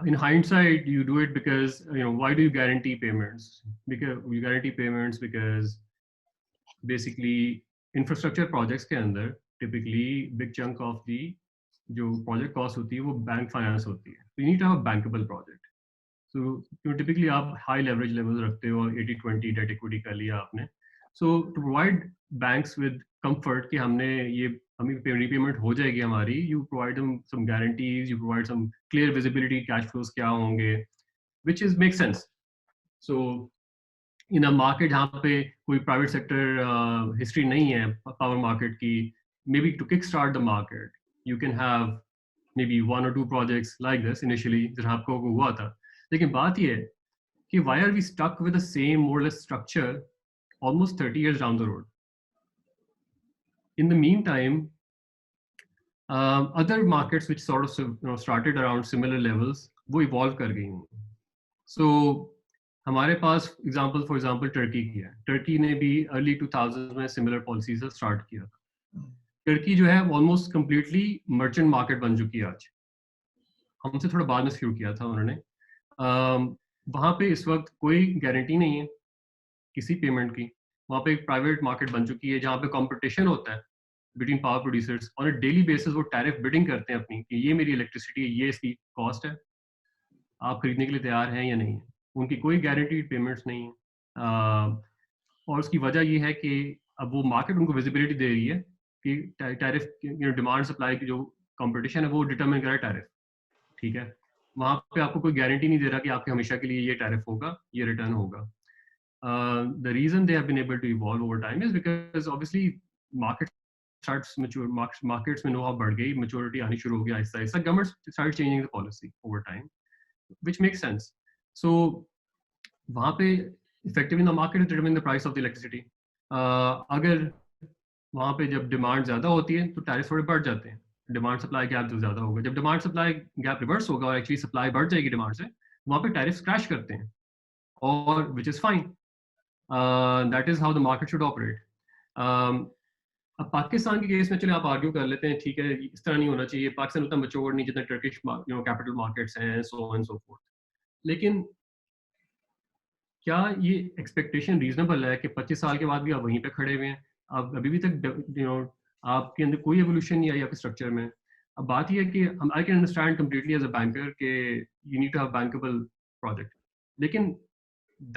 In hindsight, you do it because, why do you guarantee payments? Because you guarantee payments because basically infrastructure projects के अंदर typically big chunk of the जो project cost होती है वो bank finance होती है. So you need to have a bankable project. So typically आप high leverage levels रखते हो, 80-20 debt equity कर लिया आपने. So to provide banks with comfort कि हमें repayment हो जाएगी हमारी, you provide them some guarantees, you provide some clear visibility, cash flows क्या होंगे, which makes sense. So in a market जहाँ पे कोई private sector history नहीं है power market की, maybe to kickstart the market, you can have maybe 1 or 2 projects like this initially जहाँ आपको हुआ था. लेकिन बात ये है कि why are we stuck with the same more or less structure almost 30 years down the road? In the meantime, other markets which sort of started around similar levels वो evolve कर गई हैं. So हमारे पास for example टर्की की है. Turkey ने भी early 2000s में similar policies start किया था. टर्की जो है almost completely merchant market बन चुकी है आज. हमसे थोड़ा बाद में शुरू किया था उन्होंने. वहाँ पे इस वक्त कोई गारंटी नहीं है किसी पेमेंट की. वहाँ पे एक प्राइवेट मार्केट बन चुकी है जहाँ पे कंपटीशन होता है between power producers. On a daily basis वो टैरिफ बिडिंग करते हैं अपनी कि ये मेरी इलेक्ट्रिसिटी है, ये इसकी कॉस्ट है, आप खरीदने के लिए तैयार हैं या नहीं है. उनकी कोई गारंटीड पेमेंट्स नहीं है. और उसकी वजह ये है कि अब वो मार्केट उनको विजिबिलिटी दे रही है कि टैरिफ डिमांड सप्लाई की जो कंपटीशन है वो डिटरमिन करे टैरिफ. ठीक है, वहाँ पे आपको कोई गारंटी नहीं दे रहा कि आपके हमेशा के लिए ये टैरिफ होगा, ये रिटर्न होगा. The reason they have been able to evolve over time is because obviously market starts mature, markets में know-how बढ़ गई, maturity आनी शुरू हो गई Aahista Aahista. Government started changing the policy over time, which makes sense. So वहाँ पे effectively the market determine the price of the electricity. अगर वहाँ पे जब डिमांड ज़्यादा होती है तो टैरिफ थोड़े बढ़ जाते हैं. डिमांड सप्लाई गैप जो ज़्यादा होगा, जब डिमांड सप्लाई गैप रिवर्स होगा और एक्चुअली सप्लाई बढ़ जाएगी डिमांड से, वहाँ पे टैरिफ क्रैश करते हैं, और which is fine. That is how the market should operate. अब पाकिस्तान के केस में चले आप आर्ग्यू कर लेते हैं, ठीक है इस तरह नहीं होना चाहिए, पाकिस्तान उतना मैच्योर नहीं जितना टर्किश कैपिटल मार्केट्स हैं, सो ऑन सो फोर्थ। लेकिन क्या ये एक्सपेक्टेशन रीजनेबल है कि 25 साल के बाद भी आप वहीं पे खड़े हुए हैं, आप अभी भी तक आपके अंदर कोई एवोल्यूशन नहीं आई आपके स्ट्रक्चर में? अब बात ये है कि I can understand completely as a banker कि you need to have bankable project, लेकिन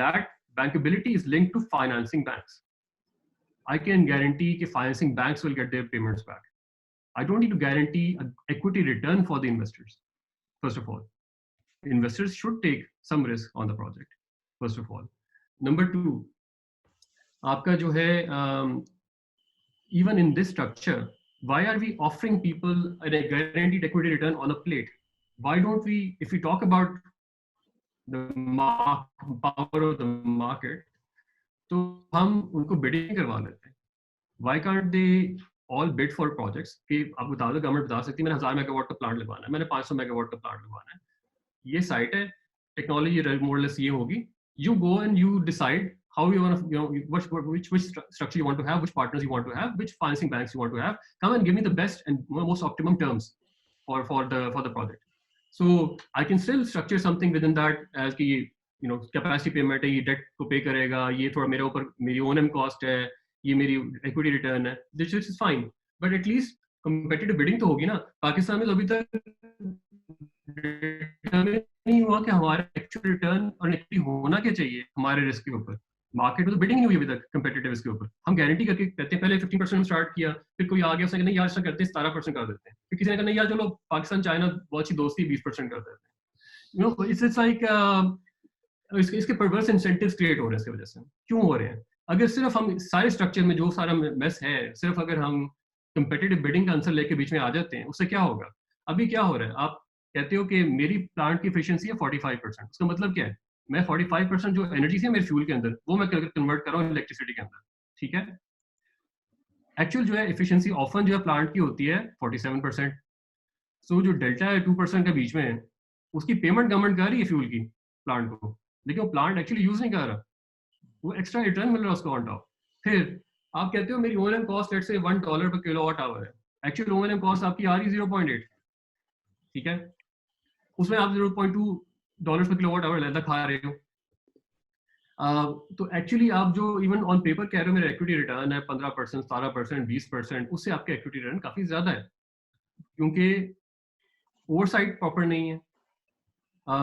that bankability is linked to financing banks. I can guarantee that financing banks will get their payments back. I don't need to guarantee an equity return for the investors. First of all, investors should take some risk on the project. First of all, number two, आपका जो है even in this structure, why are we offering people a guaranteed equity return on a plate? Why don't we, if we talk about the power of the market, तो हम उनको bidding करवा लेते हैं. Why can't they all bid for projects? कि आप बता दो, गवर्नमेंट बता सकती है मैंने 1000 मेगावाट का प्लांट लगवाना है, मैंने 500 मेगावाट का प्लांट लगवाना है, ये साइट है, टेक्नोलॉजी मोरलेस ये होगी, you go and you decide how you want to, which structure you want to have, which partners you want to have, which financing banks you want to have, come and give me the best and most optimum terms for the project. So I can still structure something within that as कि capacity payment है, ये date को पे करेगा, ये थोड़ा मेरे ऊपर मेरी ओनएम कॉस्ट है, ये मेरी इक्विटी रिटर्न है, this is fine, but at least competitive bidding तो होगी ना. पाकिस्तान में तो अभी तक नहीं हुआ कि हमारा एक्चुअल रिटर्न और इक्विटी होना क्या चाहिए हमारे रिस्क के ऊपर. मार्केट में तो बिडिंग नहीं हुई अभी तक कम्पिटिटिव इसके ऊपर. हम गारंटी करके कहते हैं पहले 15% स्टार्ट किया, फिर कोई आ गया उसने नहीं यार ऐसा करते हैं 17% कर देते हैं, फिर किसी ने कहा नहीं यार चलो पाकिस्तान चाइना बहुत सी दोस्ती 20% कर देते हैं. इट्स लाइक इसके परवर्स इंसेंटिव्स क्रिएट हो रहे हैं. इसकी वजह से क्यों हो रहे हैं? अगर सिर्फ हम सारे स्ट्रक्चर में जो सारा मेस है, सिर्फ अगर हम कंपेटिटिव बिडिंग का आंसर लेके बीच में आ जाते हैं, उससे क्या होगा? अभी क्या हो रहा है, आप कहते हो कि मेरी प्लांट की एफिशिएंसी है 45%, उसका मतलब क्या है? मैं 45% जो एनर्जी है मेरे फ्यूल के अंदर, वो मैं कन्वर्ट कर रहा हूँ इलेक्ट्रिसिटी के अंदर, ठीक है. एक्चुअल जो है एफिशिएंसी ऑफन जो है प्लांट की होती है 47%. सो जो डेल्टा है 2% के बीच में है, उसकी पेमेंट गवर्नमेंट कर रही है फ्यूल की प्लांट को, लेकिन वो प्लांट एक्चुअली यूज नहीं कर रहा, वो एक्स्ट्रा रिटर्न मिल रहा है उसको ऑन टॉप. फिर आप कहते हो मेरी ओएनएम कॉस्ट लेट्स से $1 पर किलोवाट आवर है, एक्चुअल ओएनएम कॉस्ट आपकी आ रही 0.8, ठीक है, उसमें आप $0.2 पर किलोवाट आवर अलग खा रहे हो. तो एक्चुअली आप जो इवन ऑन पेपर कह रहे हो मेरा इक्विटी रिटर्न है 15%, 17%, 20%, उससे आपका इक्विटी रिटर्न काफी ज्यादा है, क्योंकि ओवरसाइट प्रॉपर नहीं है,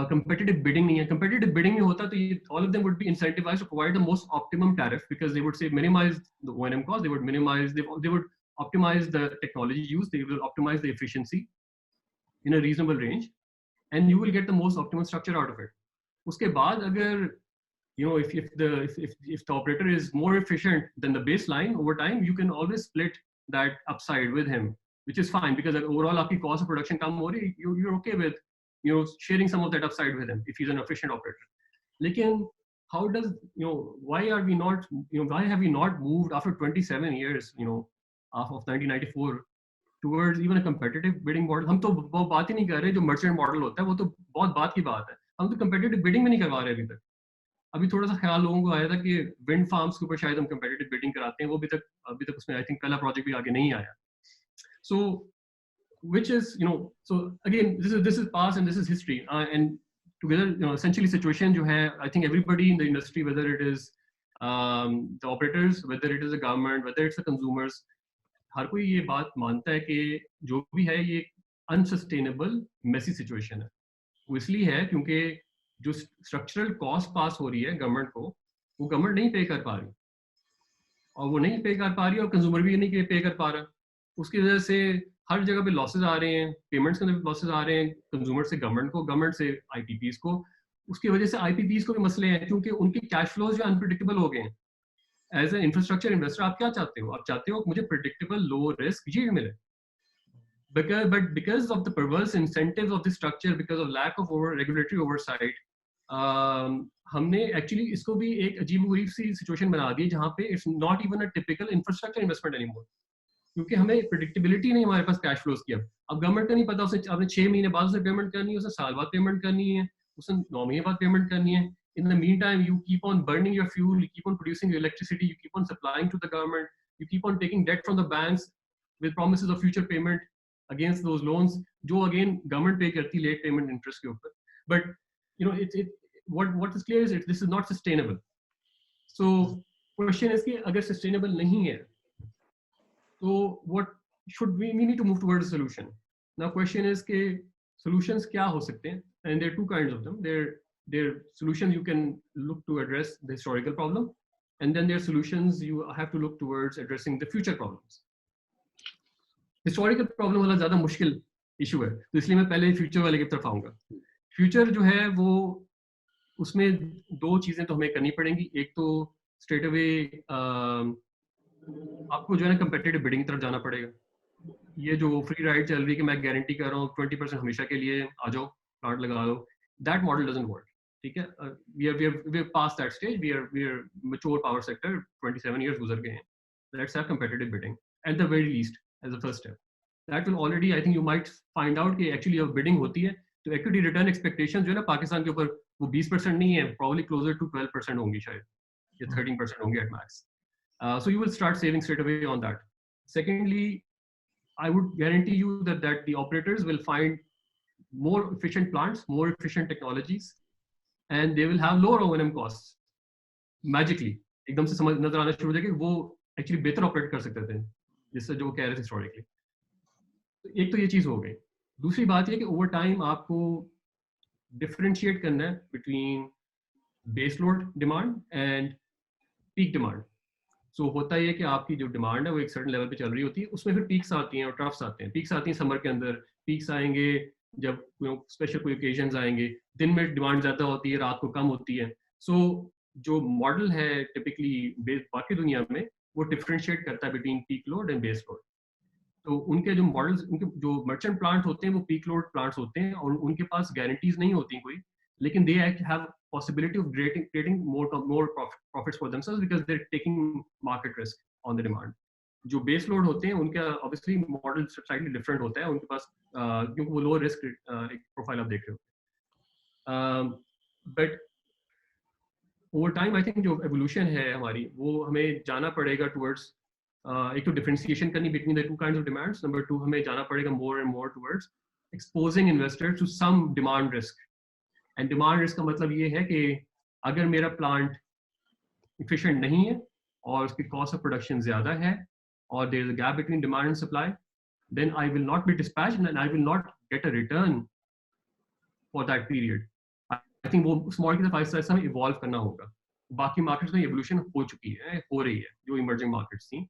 competitive bidding नहीं है. Competitive bidding में होता तो ये all of them would be incentivized to provide the most optimum tariff, because they would say minimize the O&M cost, they would minimize, they would optimize the technology used, they will optimize the efficiency in a reasonable range, and you will get the most optimal structure out of it. उसके बाद अगर if the operator is more efficient than the baseline over time, you can always split that upside with him, which is fine, because overall आपकी cost of production कम हो रही, you're okay with sharing some of that upside with him if he's an efficient operator. Lekin how does why are we not why have we not moved after 27 years of 1994 towards even a competitive bidding model? हम तो वो बात ही नहीं कर रहे जो merchant model होता है, वो तो बहुत बात की बात है. हम तो competitive bidding में नहीं करवा रहे अभी तक. अभी थोड़ा सा ख्याल लोगों को आया था कि विंड फार्म्स के ऊपर शायद हम competitive bidding कराते हैं, वो अभी तक उसमें आई थिंक पहला प्रोजेक्ट भी आगे नहीं आया. So which is so again this is past and this is history, and together essentially situation jo hai, I think everybody in the industry, whether it is the operators, whether it is the government, whether it's the consumers, har koi ye baat manta hai ki jo bhi hai ye unsustainable messy situation hai. wo isliye hai kyunki jo structural cost pass ho rahi hai government ko, wo government nahi pay kar pa rahi, और वो नहीं पे कर पा रही है और consumer भी नहीं पे कर पा रहा. उसकी वजह से हर जगह पे लॉसेस आ रहे हैं, पेमेंट्स के अंदर लॉसेस आ रहे हैं, कंज्यूमर से गवर्नमेंट को, गवर्नमेंट से आईपीपीज को. उसकी वजह से आईपीपीज को भी मसले हैं, क्योंकि उनके कैश फ्लोज जो अनप्रेडिक्टेबल हो गए हैं. एज ए इंफ्रास्ट्रक्चर इन्वेस्टर आप क्या चाहते हो? आप चाहते हो मुझे प्रेडिक्टेबल लो रिस्क यील्ड मिले, because of the perverse incentives of the structure, because of lack of regulatory oversight, हमने एक्चुअली इसको भी एक अजीब-गरीब सी सिचुएशन बना दी जहाँ पे it's not even a typical infrastructure investment anymore, क्योंकि हमें प्रेडिक्टेबिलिटी नहीं हमारे पास कैश फ्लोज की. अब गवर्नमेंट का नहीं पता उसे आपने 6 महीने बाद उसे पेमेंट करनी है, उसे साल बाद पेमेंट करनी है, उसे 9 महीने बाद पेमेंट करनी है. In the meantime, you keep on burning your fuel, you keep on producing your electricity, you keep on supplying to the government, you keep on taking debt from the banks with promises of future payment against those loans, जो again government pay करती late payment interest के ऊपर. But you know, what is clear is this is not sustainable. So question is कि अगर sustainable नहीं है, तो what should we need to move towards a solution. Now question is कि solutions क्या हो सकते हैं, and there are two kinds of them. There are solutions you can look to address the historical problem, and then there are solutions you have to look towards addressing the future problems. Historical problem वाला ज़्यादा मुश्किल issue है, तो इसलिए मैं पहले future वाले की तरफ आऊँगा. Future जो है वो उसमें दो चीज़ें तो हमें करनी पड़ेंगी. एक तो straight away आपको जो है ना competitive bidding की तरफ जाना पड़ेगा. ये जो फ्री राइड चल रही है कि मैं गारंटी कर रहा हूँ 20% हमेशा के लिए आ जाओ, कार्ड लगा दो, दैट मॉडल डजंट वर्क. ठीक है, we are past that stage. We are mature power sector, 27 years गुजर गए हैं. Let's have competitive bidding at the very least as a first step. That will already, I think you might find out कि actually जब bidding होती है तो equity return expectations जो है ना पाकिस्तान के ऊपर वो 20% नहीं है, probably closer to 12% होंगी शायद, या 13% होंगी at max. So you will start saving straight away on that. Secondly, I would guarantee you that the operators will find more efficient plants, more efficient technologies, and they will have lower O&M costs. Magically, एकदम से समझ नजर आना शुरू हो जाएगा वो actually बेहतर ऑपरेट कर सकते थे, जिससे जो कह रहे थे historically. एक तो ये चीज हो गई. दूसरी बात ये कि over time आपको differentiate करना है between base load demand and peak demand. So होता है कि आपकी जो डिमांड है वो एक सर्टेन लेवल पे चल रही होती है, उसमें फिर पीक्स आती हैं और ट्रफ्स आते हैं. पीक्स आती हैं समर के अंदर, पीक्स आएंगे जब स्पेशल कोई ओकेजन्स आएंगे, दिन में डिमांड ज्यादा होती है, रात को कम होती है. सो जो मॉडल है टिपिकली बाकी दुनिया में वो डिफरेंशिएट करता है between peak load and base load. तो उनके जो मॉडल्स, उनके जो मर्चेंट प्लांट होते हैं वो पीक लोड प्लांट्स होते हैं और उनके पास गारंटीज नहीं होती कोई, लेकिन they have possibility of creating more profits for themselves because they're taking market risk on the demand. जो base load होते हैं उनका obviously model slightly different होता है, उनके पास क्योंकि वो low risk profile आप देख रहे हो. But over time I think जो evolution है हमारी वो हमें जाना पड़ेगा towards एक तो differentiation करनी between the two kinds of demands. Number two, हमें जाना पड़ेगा more and more towards exposing investors to some demand risk. And demand risk का मतलब ये है कि अगर मेरा प्लांट इफिशिएंट नहीं है और उसकी कॉस्ट ऑफ प्रोडक्शन ज्यादा है और there is a gap between demand and supply, then I will not be dispatched and I will not get a return for that period. I think वो उस model की तरफ आहिस्ता आहिस्ता हमें इवॉल्व करना होगा. बाकी मार्केट्स में एवोल्यूशन हो चुकी है, हो रही है जो इमर्जिंग मार्केट्स थी.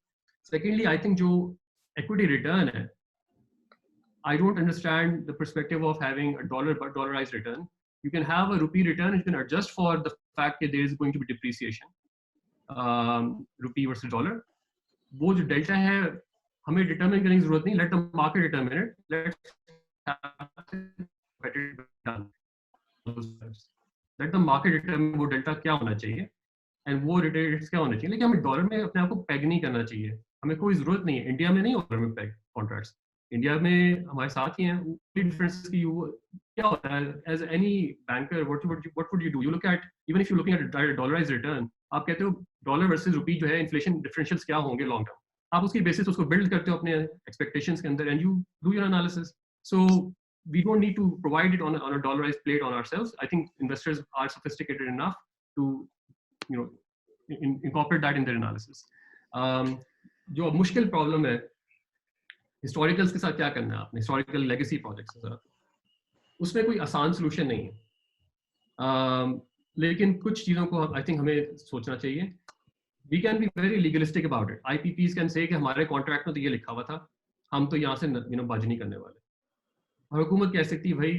सेकेंडली आई थिंक जो इक्विटी रिटर्न है, I don't understand the perspective of having a dollarized return. You can have a rupee return, you can adjust for the fact that there is going to be depreciation, rupee versus dollar. वो जो delta है हमें determine करने की जरूरत नहीं, let the market determine it. Let's let the market determine वो delta क्या होना चाहिए and वो rates क्या होना चाहिए. लेकिन हमें डॉलर में अपने आप को पैग नहीं करना चाहिए, हमें कोई जरूरत नहीं है. इंडिया में नहीं हो रहा है पैग कॉन्ट्रैक्ट्स, इंडिया में हमारे साथ ही हैं. डिफरेंस की क्या होता है, as any banker what would you do? You look at, even if you looking at dollarised return, आप कहते हो डॉलर वर्सेस रुपी जो है इन्फ्लेशन डिफरेंशियल्स क्या होंगे लॉन्ग टर्म, आप उसकी बेसिस उसको बिल्ड करते हो अपने एक्सपेक्टेशंस के अंदर and you do your analysis. So we don't need to provide it on a dollarized plate on ourselves. I think investors are sophisticated enough to incorporate that in their analysis. जो मुश्किल problem है हिस्टोरिकल्स के साथ क्या करना है आपने, historical legacy projects के साथ, उसमें कोई आसान सोल्यूशन नहीं है. लेकिन कुछ चीज़ों को आई थिंक हमें सोचना चाहिए. We can be very legalistic about it. IPPs can say कि हमारे कॉन्ट्रैक्ट में तो ये लिखा हुआ था, हम तो यहाँ से बाजी नहीं करने वाले. और हुकूमत कह सकती है भाई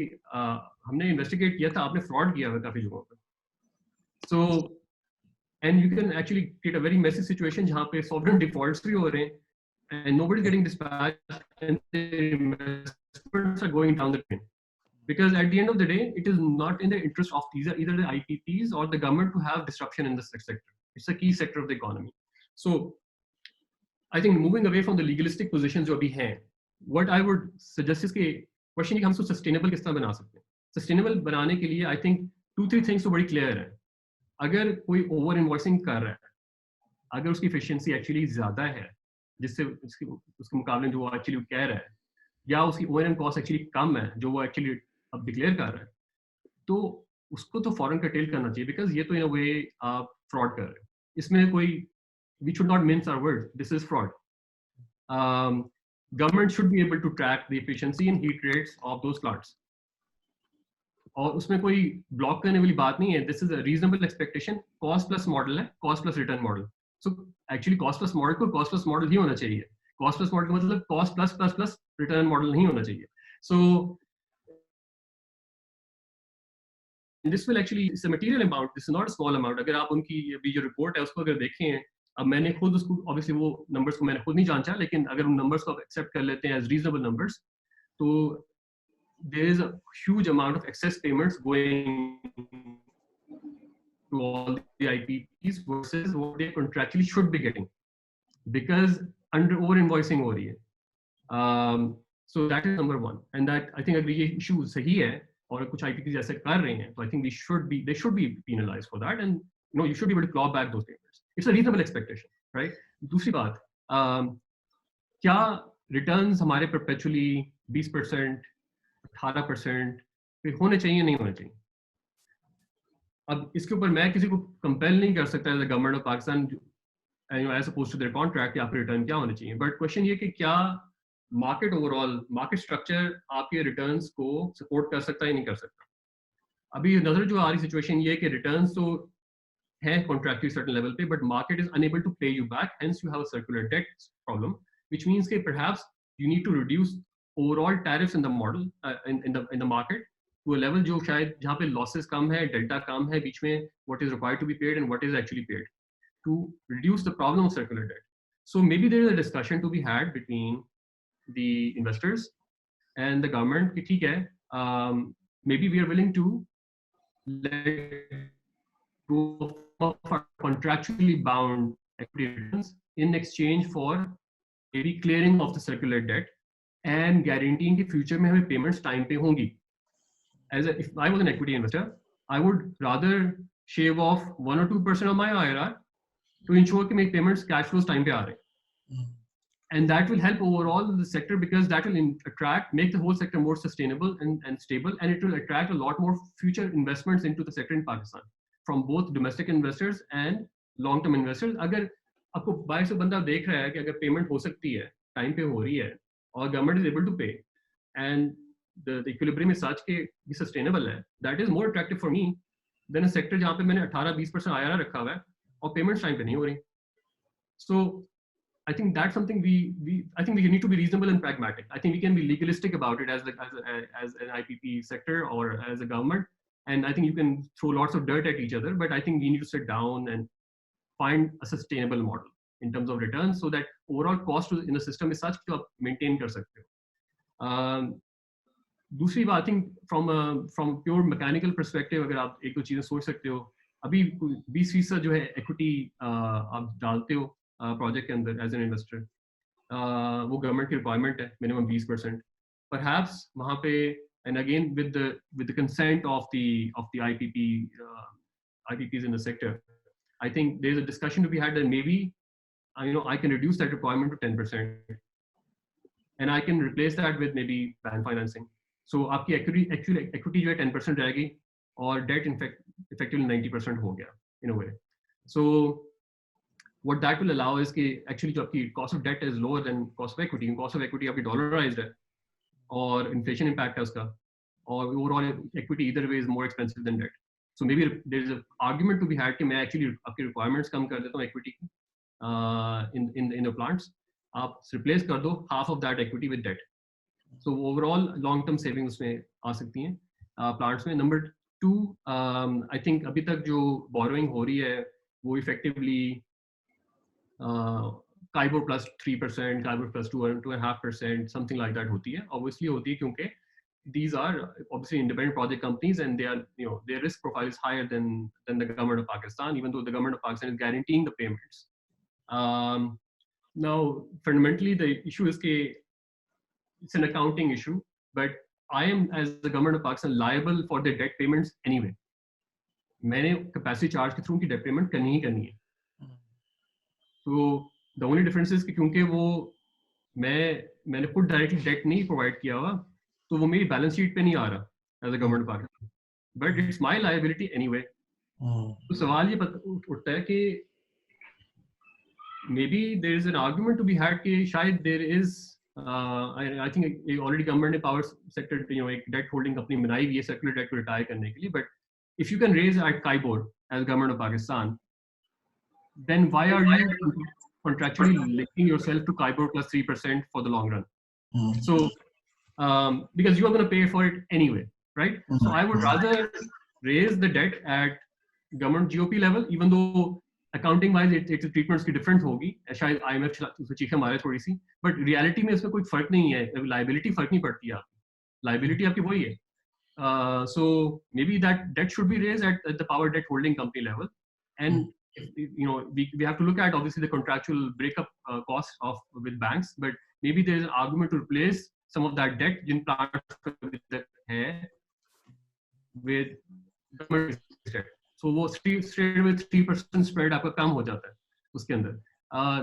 हमने इन्वेस्टिगेट किया था, आपने फ्रॉड किया हुआ काफ़ी जगहों पर. So and you can actually create a very messy situation जहाँ पे सॉवरेन डिफॉल्ट्स भी हो रहे हैं and nobody is getting dispatched and the investments are going down the drain, because at the end of the day it is not in the interest of either the IPPs or the government to have disruption in the sector. It's a key sector of the economy. So I think moving away from the legalistic positions जो अभी हैं, what I would suggest is कि question कि हम उसको sustainable किस तरह बना सकते हैं. Sustainable बनाने के लिए I think 2-3 things तो बड़ी clear है. अगर कोई over invoicing कर रहा है, अगर उसकी efficiency actually ज़्यादा है जिससे उसके मुकाबले जो वो एक्चुअली कह रहा है, या उसकी O&M कॉस्ट एक्चुअली कम है जो वो एक्चुअली अब डिक्लेयर कर रहा है, तो उसको तो फॉरन कर्टेल करना चाहिए, बिकॉज ये तो इन अ वे आप फ्रॉड कर रहे हैं. इसमें कोई, we should not mince our word, this is fraud. Government should be able to track the efficiency and heat rates of those plants. और उसमें कोई ब्लॉक करने वाली बात नहीं है. This is a reasonable expectation. Cost plus model है, cost plus return model. So actually cost plus model को कॉस्ट प्लस मॉडल ही होना चाहिए. कॉस्ट प्लस मॉडल का मतलब cost plus plus plus return model नहीं होना चाहिए. सो this will actually, it's a material amount, this is not a small amount. अगर आप उनकी अभी जो रिपोर्ट है उसको अगर देखें, अब मैंने खुद उसको ऑब्वियसली वो नंबर्स को मैंने खुद नहीं जांचा, लेकिन अगर उन नंबर्स को आप एक्सेप्ट कर लेते हैं एज रीजनेबल नंबर्स, तो there is a huge amount of excess payments going to all the IPPs versus what they contractually should be getting, because under over invoicing हो रही है. So that is number one, and that I think अगर ये issue सही है और कुछ IPPs ऐसे कर रहे हैं, तो I think they should be penalized for that, and you should be able to claw back those payments. It's a reasonable expectation, right? दूसरी बात, क्या returns हमारे perpetually 20%, 18% पे होने चाहिए, नहीं होने चाहिए? अब इसके ऊपर मैं किसी को कंपेल नहीं कर सकता as a government of Pakistan, as opposed to their contract, या फिर रिटर्न क्या होने चाहिए. बट क्वेश्चन ये कि क्या मार्केट ओवरऑल, मार्केट स्ट्रक्चर आपके रिटर्न्स को सपोर्ट कर सकता है या नहीं कर सकता. अभी नजर जो आ रही सिचुएशन ये है कि रिटर्न्स तो है कॉन्ट्रैक्चुअली सर्टेन लेवल पे, but market is unable to pay you back, hence you have a circular debt problem, which means कि perhaps you need to reduce overall tariffs in the model, in the market to a level जो शायद जहाँ पे losses कम है, delta कम है बीच में, what is required to be paid and what is actually paid, to reduce the problem of circular debt. So maybe there is a discussion to be had between the investors and the government कि ठीक है, maybe we are willing to let go of our contractually bound equity returns in exchange for maybe clearing of the circular debt and guaranteeing कि future में हमें payments time पे होंगी. If I was an equity investor, I would rather shave off 1 or 2% of my IRR to ensure कि मेरे payments cash flows time पे आ रहे हैं. And that will help overall the sector, because that will make the whole sector more sustainable and stable, and it will attract a lot more future investments into the sector in Pakistan from both domestic investors and long-term investors. अगर आपको बाहर से बंदा देख रहा है कि अगर पेमेंट हो सकती है, टाइम पे हो रही है, और गवर्नमेंट इज एबल टू पे, and the equilibrium is such कि भी sustainable है, that is more attractive for me than a sector जहाँ पे मैंने 18-20% IRR रखा हुआ है और पेमेंट्स टाइम पे नहीं हो रही. So I think that's something I think we need to be reasonable and pragmatic. I think we can be legalistic about it as an IPP sector or as a government, and I think you can throw lots of dirt at each other, but I think we need to sit down and find a sustainable model in terms of returns, so that overall cost in the system is such कि आप maintain कर सकते हो. दूसरी बात, I think from pure mechanical perspective, अगर आप एक दो चीजें सोच सकते हो, अभी 20% जो है equity आप डालते हो प्रोजेक्ट के अंदर एज एन इन्वेस्टर, वो गवर्नमेंट की रिक्वायरमेंट है मिनिमम 20%. परहैप्स वहाँ पे, and again with the consent of the IPPs in the sector, I think there is a discussion to be had that maybe I can reduce that requirement to 10% and I can replace that with maybe bank financing. So आपकी equity जो है 10% रहेगी और debt effectively 90% हो गया in a way. So what that will allow is कि actually जो आपकी cost of debt is lower than cost of equity. Cost of equity आपकी dollarized है और inflation impact है उसका, और overall equity either way is more expensive than debt. So maybe there is an argument to be had कि मैं actually आपकी requirements कम कर देता हूँ equity की in the plants, आप replace कर दो half of that equity with debt. So overall long term savings उसमें आ सकती हैं plants में. Number 2, I think अभी तक जो borrowing हो रही है वो effectively Kybor plus 3%, Kybor plus 2.5%, something like that होती है. Obviously होती है क्योंकि these are obviously independent project companies, and they are, their risk profile is higher than the government of Pakistan, even though the government of Pakistan is guaranteeing the payments. Now fundamentally the issue is कि it's an accounting issue, but I am, as the government of Pakistan, liable for the debt payments anyway. मैंने capacity charge के through उनकी debt payment करनी ही करनी है. So the only difference is कि क्योंकि वो मैंने खुद डायरेक्टली डेट नहीं प्रोवाइड किया हुआ, तो वो मेरी बैलेंस शीट पे नहीं आ रहा as a government Pakistan, but it's my liability anyway. तो सवाल ये उठता है कि maybe there is an argument to be had कि शायद there is I think already government ने power sector एक debt holding company बनाई हुई है circular debt को retire करने के लिए, but if you can raise at KIBOR as government of Pakistan, then why are you contractually linking yourself to KIBOR plus 3% for the long run? So because you are going to pay for it anyway, right? So I would rather raise the debt at government GOP level, even though accounting wise it's treatments की different होगी, शायद IMF चीखें मारे थोड़ी सी, but reality में इसमें कोई फर्क नहीं है, लाइबिलिटी फर्क नहीं पड़ती है आपकी, लाइबिलिटी आपकी वही है. So maybe that debt should be raised at the power debt holding company level, and we have to look at obviously the contractual breakup cost of with banks, but maybe there is an argument to replace some of that debt Jin plants है with government debt. So वो straight with 3% spread आपका कम हो जाता है उसके अंदर.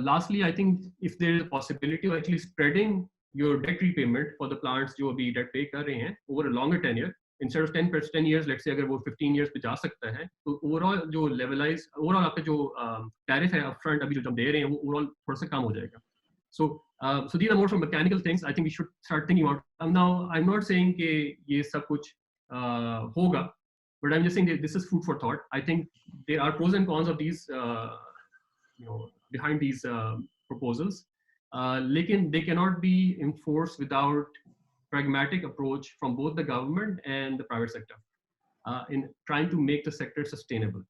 Lastly, I think if there is a possibility of actually spreading your debt repayment for the plants जो अभी debt pay कर रहे हैं over a longer tenure, instead of 10 years, let's say अगर वो 15 years पे जा सकता है, तो overall जो levelize, overall आपका जो tariff है upfront अभी जो हम दे रहे हैं वो overall थोड़ा सा कम हो जाएगा. So these are more from mechanical things. I think we should start thinking about. Now, I'm not saying कि ये सब कुछ होगा, but I'm just saying that this is food for thought. I think there are pros and cons of these, behind these proposals. Lekin they cannot be enforced without pragmatic approach from both the government and the private sector in trying to make the sector sustainable.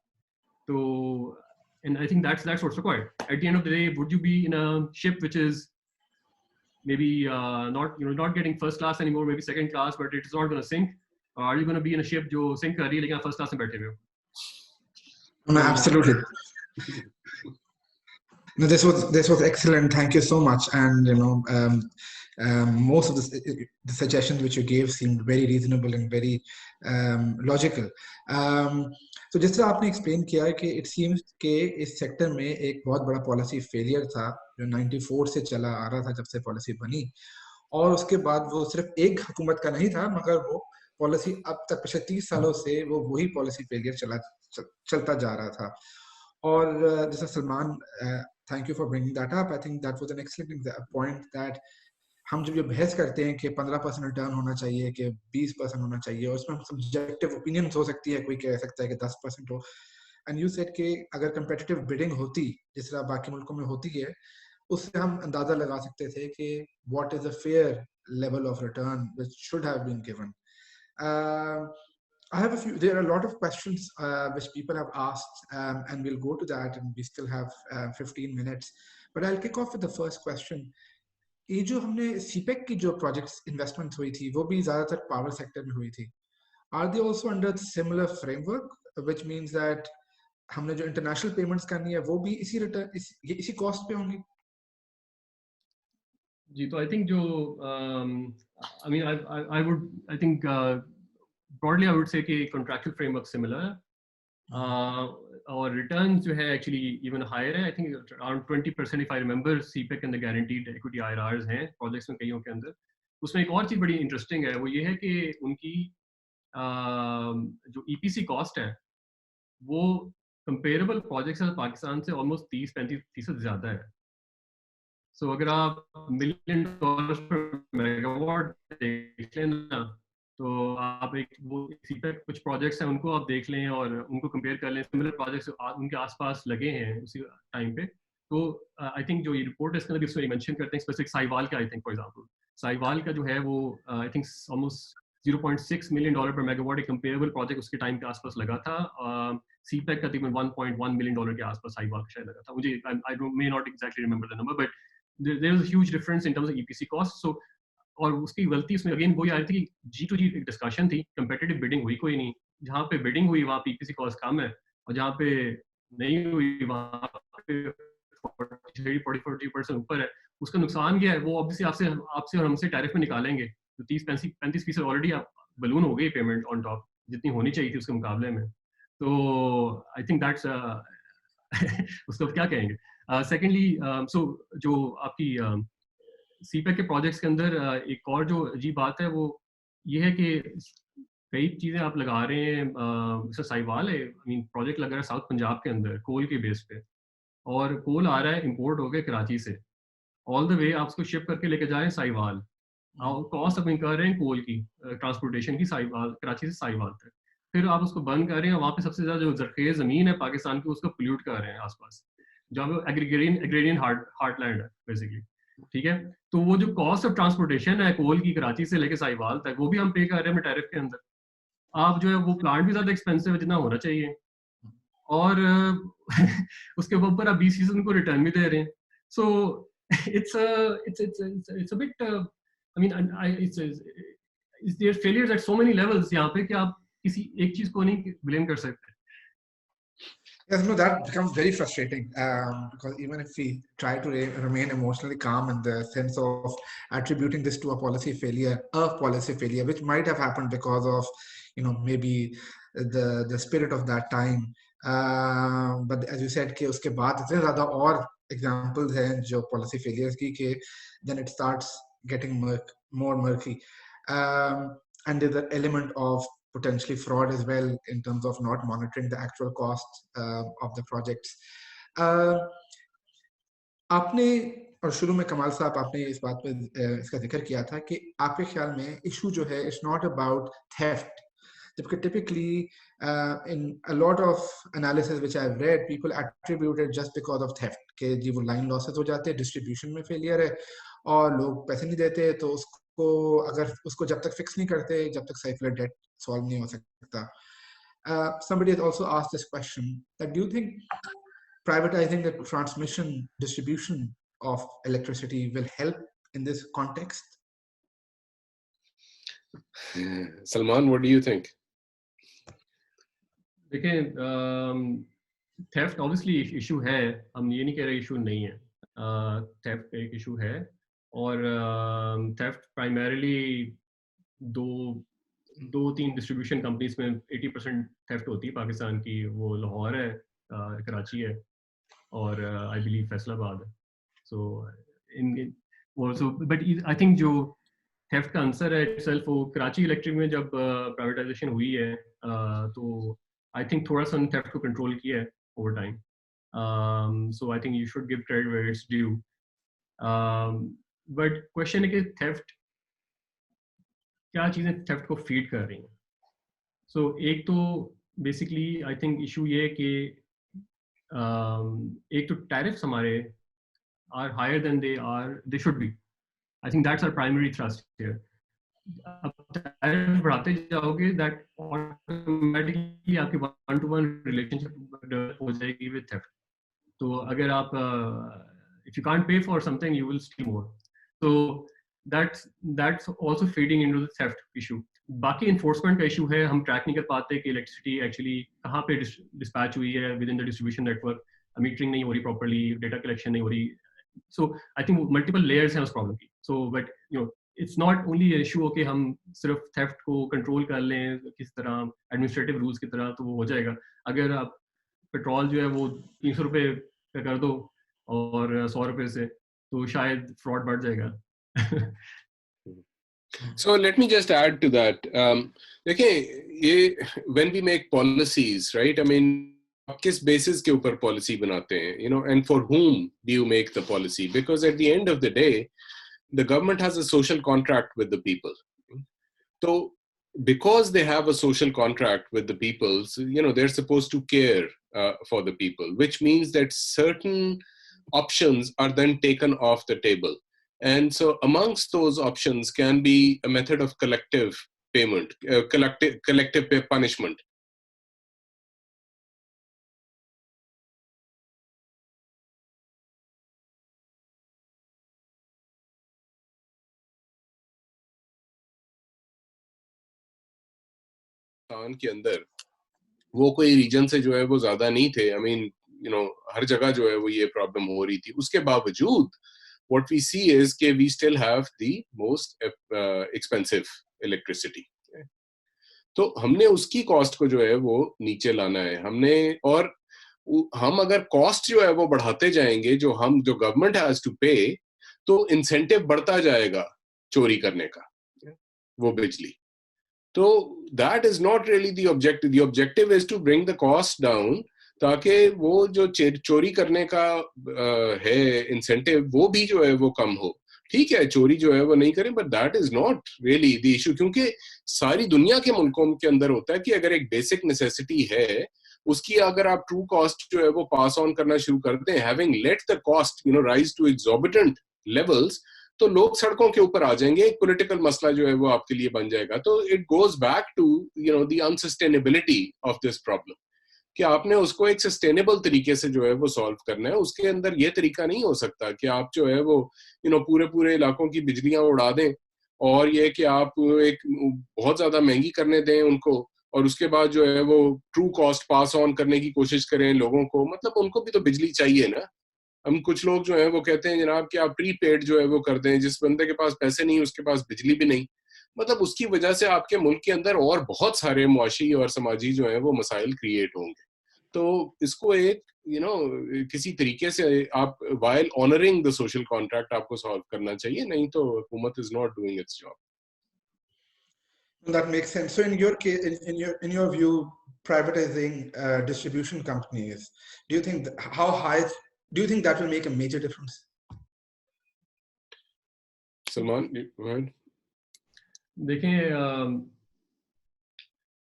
So, and I think that's what's required. At the end of the day, would you be in a ship which is maybe not getting first class anymore, maybe second class, but it's not going to sink? Or are you going to be in a ship जो sink कर रही है लेकिन आप first class में बैठे हुए हो? No, absolutely. No, this was excellent. Thank you so much. And most of the suggestions which you gave seemed very reasonable and very logical. So जिस तरह आपने explain किया है कि it seems कि इस sector में एक बहुत बड़ा policy failure था जो 94 से चला आ रहा था जब से policy बनी, और उसके बाद वो सिर्फ एक हुकूमत का नहीं था, मगर वो पॉलिसी अब तक पिछले 30 सालों से वो वही पॉलिसी फेलियर चलता जा रहा था. और जैसा Salman, thank you for bringing that up. I think that was an excellent point that हम जब ये बहस करते हैं कि 15% रिटर्न होना चाहिए कि 20% होना चाहिए, और उसमें सब्जेक्टिव ओपिनियंस हो सकती है, कोई कह सकता है कि 10% हो. एंड यू सेड कि अगर कंपेटिटिव बिडिंग होती जिस तरह बाकी मुल्कों में होती है, उससे हम अंदाजा लगा सकते थे कि what is a fair level of return which should have been given. I have there are a lot of questions which people have asked, and we'll go to that, and we still have 15 minutes. But I'll kick off with the first question. ये जो हमने CPEC की जो projects investment हुई थी, वो भी ज़्यादातर power sector में हुई थी. Are they also under similar framework, which means that हमने जो international payments करनी है, वो भी इसी return इसी cost पे होंगी? जी, तो I think जो I mean I think broadly I would say कि contractual framework similar है, और returns जो है actually even higher है. I think around 20% if I remember CPEC and the guaranteed equity IRRs हैं projects में कईयों के अंदर. उसमें एक और चीज बड़ी interesting है, वो ये है कि उनकी जो EPC cost है वो comparable projects है पाकिस्तान से almost 30-35% ज्यादा है. So अगर आप $1 million per megawatt देख लें ना, तो आप एक वो CPEC कुछ प्रोजेक्ट्स हैं उनको आप देख लें और उनको कंपेयर कर लें, सिमिलर प्रोजेक्ट्स उनके आसपास लगे हैं उसी टाइम पे, तो आई थिंक जो ये रिपोर्ट है इसके अंदर भी उसमें मेंशन करते हैं स्पेसिफिक साहिवाल का. I think for example Sahiwal का जो है वो I think almost $0.6 million per megawatt एक कंपेरेबल प्रोजेक्ट उसके टाइम के आसपास लगा था. CPEC का तकरीबन $1.1 million के आसपास साहिवाल का शायद लगा था. मुझे I may not exactly remember the number, but there is a huge difference in terms of EPC costs. So और उसकी गलती उसमें अगेन वही आ रही थी कि G2G एक डिस्कशन थी, कंपेटिटिव बिडिंग हुई कोई नहीं. जहाँ पे बिडिंग हुई वहाँ पे EPC कॉस्ट कम है, और जहाँ पे नहीं हुई वहाँ पे 40% ऊपर है. उसका नुकसान क्या है वो ऑब्वियसली आपसे और हमसे टैरिफ में निकालेंगे. तो 30-35% ऑलरेडी आप बलून हो गई पेमेंट ऑन टॉप जितनी होनी चाहिए थी उसके मुकाबले में. तो आई थिंक दैट्स उसको क्या कहेंगे, सेकेंडली सो जो आपकी सीपेक के प्रोजेक्ट्स के अंदर एक और जो अजीब बात है वो ये है कि कई चीज़ें आप लगा रहे हैं, जैसे साहिवाल है, आई मीन प्रोजेक्ट लग रहा है साउथ पंजाब के अंदर कोल के बेस पे, और कोल आ रहा है इंपोर्ट हो गया कराची से, ऑल द वे आप उसको शिप करके लेके जा रहे हैं साहिवाल, कॉस्ट आप इंकर रहे हैं कोल की ट्रांसपोर्टेशन की साहिवाल, कराची से साहिवाल तक, फिर आप उसको बंद कर रहे हैं, वहाँ पे सबसे ज़्यादा जो जरखेज ज़मीन है पाकिस्तान की उसको पोल्यूट कर रहे हैं आसपास, जहाँ पे एग्रीगेरियन हार्टलैंड है बेसिकली, ठीक है। तो वो जो कॉस्ट ऑफ ट्रांसपोर्टेशन है कोल की कराची से लेके साहिवाल तक, वो भी हम पे कर रहे हैं टैरिफ के अंदर। आप जो है वो प्लांट भी ज़्यादा एक्सपेंसिव है जितना होना चाहिए, और उसके ऊपर आप 20% उनको रिटर्न भी दे रहे हैं। सो it's a bit I mean it's there failures at so many levels यहाँ पे कि आप किसी एक चीज को नहीं ब्लेम कर सकते। Yes, no, that becomes very frustrating because even if we try to remain emotionally calm in the sense of attributing this to a policy failure, which might have happened because of, maybe the spirit of that time. But as you said, कि उसके बाद इतने ज़्यादा और examples हैं जो policy failures की कि then it starts getting more murky. And there's an element of potentially fraud as well in terms of not monitoring the actual costs of the projects. आपने और शुरू में कमाल साहब आपने इस बात पे इसका जिक्र किया था कि आपके ख्याल में इशू जो है इट्स नॉट अबाउट थेफ्ट, जबकि typically in a lot of analysis which I've read, people attribute it just because of theft कि जी वो लाइन लॉसेस हो जाते हैं, डिस्ट्रीब्यूशन में फेलियर है और लोग पैसे नहीं देते, तो उसको अगर उसको जब तक फिक्स नहीं करते, जब तक सर्कुलर डेट सॉल्व नहीं हो सकता. Somebody has also asked this question that do you think privatizing the transmission distribution of electricity will help in this context? Salman, what do you think? देखिए थेफ्ट ऑब्वियसली इशू है, हम ये नहीं कह रहे इशू नहीं है, थेफ्ट एक इशू है, और थेफ्ट प्राइमरीली दो तीन डिस्ट्रीब्यूशन कंपनीज में 80% थेफ्ट होती है पाकिस्तान की, वो लाहौर है, कराची है, और आई बिलीव फैसलाबाद है. So in also but I think जो थेफ्ट का आंसर है इटसेल्फ, वो कराची इलेक्ट्रिक में जब प्राइवेटाइजेशन हुई है तो आई थिंक थोड़ा सा थेफ्ट को कंट्रोल किया है over time. So I think you should give credit where it's due. But question है कि थेफ्ट क्या चीज़ें थेफ्ट को फीड कर रही हैं. सो एक तो बेसिकली आई थिंक इशू ये है कि एक तो टैरिफ्स हमारे are higher than they should be. I think that's our primary thrust here. अब टैरिफ बढ़ाते जाओगे दैट ऑटोमेटिकली आपकी 1-to-1 रिलेशनशिप हो जाएगी विद थेफ्ट. तो अगर आप if you can't pay for something you will steal more. तो that's also feeding into the theft issue. बाकी enforcement का issue है, हम ट्रैक नहीं कर पाते कि इलेक्ट्रिसिटी एक्चुअली कहाँ पे डिस्पैच हुई है with in the distribution network, metering नहीं हो रही प्रॉपर्ली, डेटा कलेक्शन नहीं हो रही. सो आई थिंक मल्टीपल लेयर्स हैं उस प्रॉब्लम की. So but it's not only issue हो कि हम सिर्फ थेफ्ट को कंट्रोल कर लें किस तरह एडमिनिस्ट्रेटिव रूल्स की तरह तो वो हो जाएगा. अगर आप पेट्रोल जो है वो 300 रुपये का कर दो और 100 रुपये से, तो शायद फ्रॉड बढ़ जाएगा. So let me just add to that. देखिए, when we make policies, right? I mean, किस basis के ऊपर policy बनाते हैं, and for whom do you make the policy? Because at the end of the day, the government has a social contract with the people. So because they have a social contract with the people, so, they're supposed to care for the people, which means that certain options are then taken off the table. And so amongst those options can be a method of collective payment, collective punishment. के अंदर वो कोई reason से जो है वो ज्यादा नहीं थे. I mean, हर जगह जो है वो ये प्रॉब्लम हो रही थी. उसके बावजूद what we see is that we still have the most expensive electricity. तो हमने उसकी कॉस्ट को जो है वो नीचे लाना है हमने. और हम अगर कॉस्ट जो है वो बढ़ाते जाएंगे, जो गवर्नमेंट हैज टू पे, तो इंसेंटिव बढ़ता जाएगा चोरी करने का वो बिजली। तो that is not really the objective. The objective is to bring the cost down, ताकि वो जो चोरी करने का है इंसेंटिव, वो भी जो है वो कम हो। ठीक है, चोरी जो है वो नहीं करें, but that is not really the issue, क्योंकि सारी दुनिया के मुल्कों के अंदर होता है कि अगर एक बेसिक नेसेसिटी है, उसकी अगर आप ट्रू कॉस्ट जो है वो पास ऑन करना शुरू करते हैं, having let the cost rise to exorbitant levels, तो लोग सड़कों के ऊपर आ जाएंगे, एक पॉलिटिकल मसला जो है वो आपके लिए बन जाएगा। तो it goes back to the unsustainability of this problem, कि आपने उसको एक सस्टेनेबल तरीके से जो है वो सॉल्व करना है। उसके अंदर ये तरीका नहीं हो सकता कि आप जो है वो पूरे इलाकों की बिजलियां उड़ा दें, और ये कि आप एक बहुत ज्यादा महंगी करने दें उनको, और उसके बाद जो है वो ट्रू कॉस्ट पास ऑन करने की कोशिश करें लोगों को। मतलब उनको भी तो बिजली चाहिए ना। हम कुछ लोग जो है वो कहते हैं जनाब कि आप प्रीपेड जो है वो कर दें, जिस बंदे के पास पैसे नहीं उसके पास बिजली भी नहीं। मतलब उसकी वजह से आपके मुल्क के अंदर और बहुत सारे मुआशी और समाजी जो है वो मसाइल क्रिएट होंगे। तो इसको एक किसी तरीके से आप while honouring the social contract आपको सॉल्व करना चाहिए, नहीं तो हुकूमत is not doing it's job. That makes sense. So in your case, in your view, privatizing distribution companies, do you think do you think that will make a major difference? Salman, go ahead. देखें,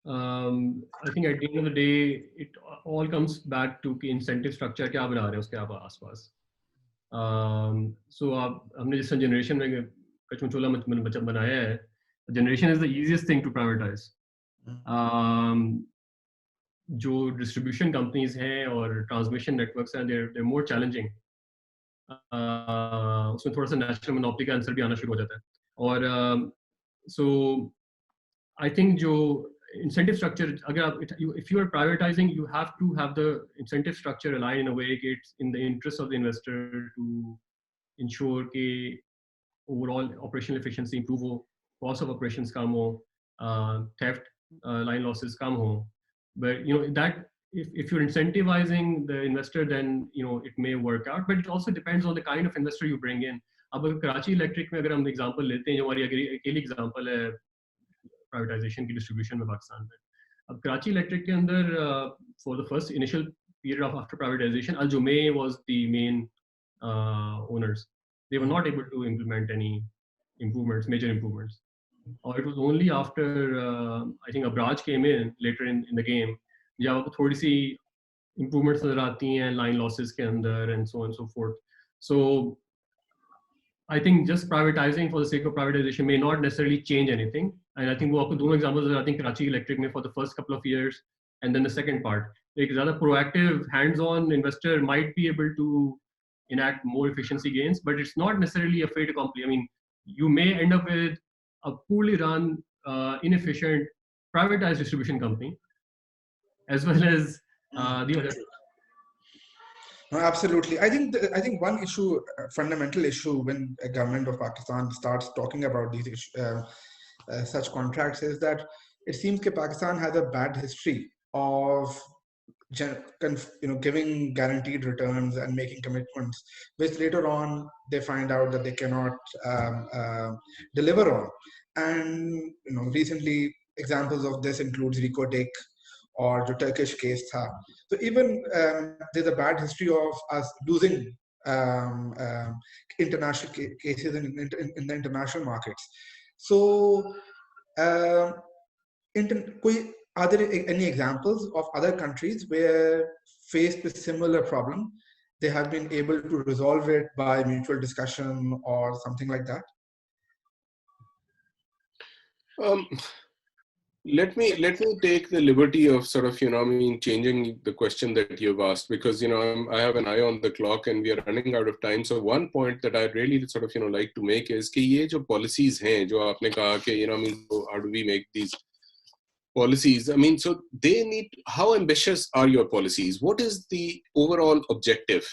I think at the end of the day it all comes back to कि incentive structure क्या बना रहे हैं उसके आप आसपास। So हमने जिस जनरेशन में कचमचोला बच्चा बनाया है, generation is the easiest thing to privatize. जो distribution companies हैं और transmission networks हैं, they're more challenging. उसमें थोड़ा सा national monopoly का आंसर भी आना शुरू हो जाता है। और so I think जो incentive structure, अगर आप if you are privatizing, you have to have the incentive structure aligned in a way that it's in the interest of the investor to ensure कि overall operational efficiency improve हो, cost of operations कम हो, theft, line losses कम हो. But that if you're incentivizing the investor, then it may work out. But it also depends on the kind of investor you bring in. अब Karachi electric में अगर हम example लेते हैं, जो हमारी अकेली एग्जांपल है प्राइवेटाइजेशन की डिस्ट्रीब्यूशन में पाकिस्तान में, अब कराची इलेक्ट्रिक के अंदर for the first initial period of after privatisation, Al Jomaih was the main owners. They were not able to implement any major improvements. Or it was only after I think Abraj came in later in the game, जब आपको थोड़ी सी improvements नजर आती हैं line losses के अंदर and so on and so forth. So I think just privatizing for the sake of privatization may not necessarily change anything. And I think वो आपको दोनों examples नजर आती हैं कराची इलेक्ट्रिक में for the first couple of years, and then the second part, एक ज़्यादा proactive hands-on investor might be able to enact more efficiency gains, but it's not necessarily a fait accompli. I mean, you may end up with a poorly run, inefficient, privatized distribution company, as well as the other. No, absolutely. I think one issue, fundamental issue, when a government of Pakistan starts talking about these such contracts, is that it seems that Pakistan has a bad history of giving guaranteed returns and making commitments, which later on they find out that they cannot deliver on. And recently examples of this includes Recotec or the Turkish case tha. So even there's a bad history of us losing international cases in the international markets. So are there any examples of other countries where, faced with similar problem, they have been able to resolve it by mutual discussion or something like that? Let me take the liberty of sort of changing the question that you've asked, because I have an eye on the clock and we are running out of time. So one point that I really sort of like to make is कि ये जो policies हैं जो आपने कहा कि how do we make these policies? I mean, so they need, how ambitious are your policies? What is the overall objective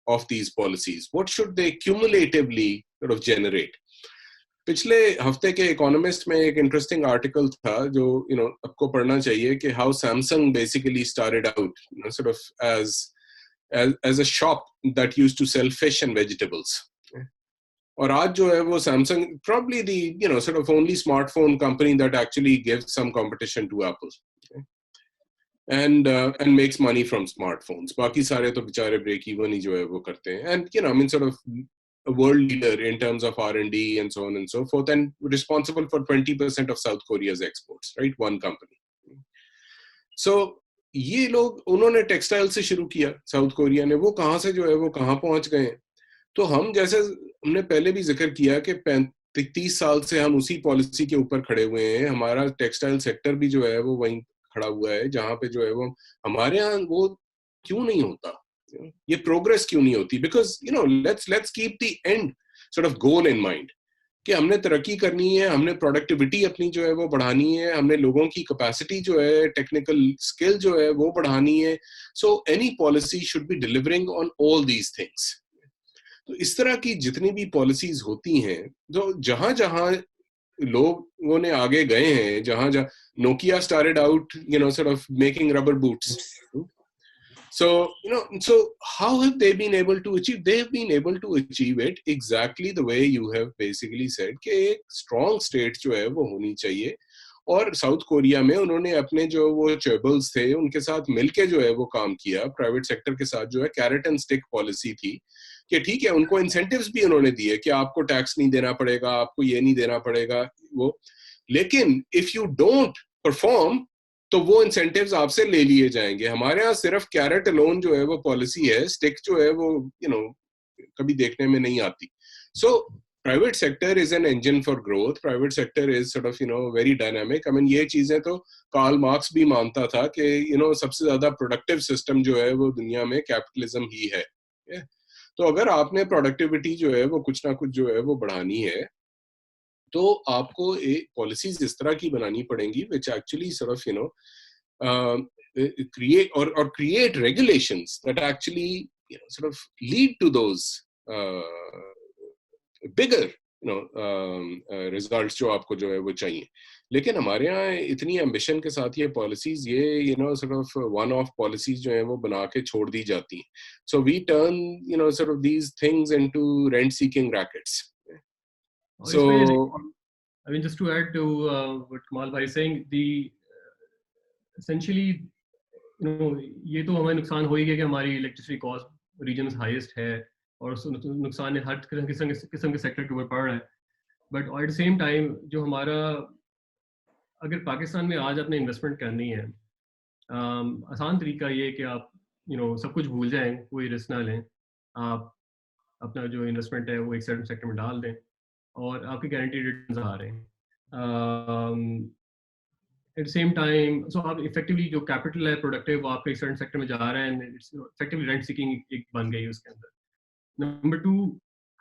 of these policies? What should they cumulatively sort of generate? पिछले हफ्ते के economist में एक interesting article था जो आपको पढ़ना चाहिए कि how Samsung basically started out sort of as a shop that used to sell fish and vegetables. और आज जो है वो Samsung probably the sort of only smartphone company that actually gives some competition to Apple. And makes money from smartphones. बाकी सारे तो बेचारे break even ही जो है वो करते हैं. And I mean sort of a world leader in terms of R&D and so on and so forth, and responsible for 20% of South Korea's exports, right? One company. So ये लोग उन्होंने textile से शुरू किया, साउथ कोरिया ने. वो कहाँ से जो है वो कहाँ पहुंच गए. तो हम जैसे हमने पहले भी जिक्र किया कि 30 साल से हम उसी पॉलिसी के ऊपर खड़े हुए हैं. हमारा टेक्सटाइल सेक्टर भी जो है वो वहीं खड़ा हुआ है जहाँ पे जो है वो हमारे यहाँ वो क्यों नहीं होता, ये प्रोग्रेस क्यों नहीं होती. Because let's keep the end sort of goal in mind कि हमने तरक्की करनी है, हमने प्रोडक्टिविटी अपनी जो है वो बढ़ानी है, हमने लोगों की कैपेसिटी जो है, टेक्निकल स्किल जो है वो बढ़ानी है. So any policy should be delivering on all these things. तो इस तरह की जितनी भी पॉलिसीज होती हैं, तो जहां जहां लोगों ने आगे गए हैं, जहां जहां Nokia started out sort of making rubber boots. So so how have they been able to achieve? They have been able to achieve it exactly the way you have basically said कि एक strong state जो है वो होनी चाहिए. और south Korea में उन्होंने अपने जो वो चेबल्स थे उनके साथ मिलके जो है वो काम किया. प्राइवेट सेक्टर के साथ जो है कैरेट एंड स्टिक पॉलिसी थी कि ठीक है, उनको इंसेंटिव्स भी उन्होंने दिए कि आपको टैक्स नहीं देना पड़ेगा, आपको ये नहीं देना पड़ेगा वो. लेकिन इफ यू डोंट परफॉर्म तो वो इंसेंटिव्स आपसे ले लिए जाएंगे. हमारे यहाँ सिर्फ कैरेट अलोन जो है वो पॉलिसी है, स्टिक जो है वो कभी देखने में नहीं आती. So private sector is an engine for growth. Private sector is sort of very dynamic. I mean ये चीजें तो कार्ल मार्क्स भी मानता था कि सबसे ज्यादा प्रोडक्टिव सिस्टम जो है वो दुनिया में कैपिटलिज्म ही है. तो अगर आपने प्रोडक्टिविटी जो है वो कुछ ना कुछ जो है वो बढ़ानी है तो आपको एक पॉलिसीज इस तरह की बनानी पड़ेंगी which actually sort of create regulations that actually sort of lead to those bigger results जो आपको जो है वो चाहिए. लेकिन हमारे यहाँ इतनी एम्बिशन के साथ ये पॉलिसीज ये sort of one off policies जो है वो बना के छोड़ दी जाती हैं. So we turn sort of these things into rent seeking rackets. So I mean, just to add to what Kamal bhai is saying, essentially ये तो हमें नुकसान हो ही गया कि हमारी इलेक्ट्रिसिटी कॉस्ट रीजन हाईएस्ट है और नुकसान हर किस्म के सेक्टर के ऊपर पड़ रहा है. But at the same time जो हमारा अगर पाकिस्तान में आज अपने इन्वेस्टमेंट करनी है, आसान तरीका ये है कि आप सब कुछ भूल जाएं, कोई रिस्क ना लें, आप अपना जो इन्वेस्टमेंट है वो एक सर्टेन सेक्टर में डाल दें और आपके गारंटी रिटर्न्स आ रहे हैं. At the same time so आप इफेक्टिवली जो कैपिटल है प्रोडक्टिव वो आपके सर्टेन सेक्टर में जा रहा है, इफेक्टिवली रेंट सीकिंग एक बन गई उसके अंदर. नंबर 2,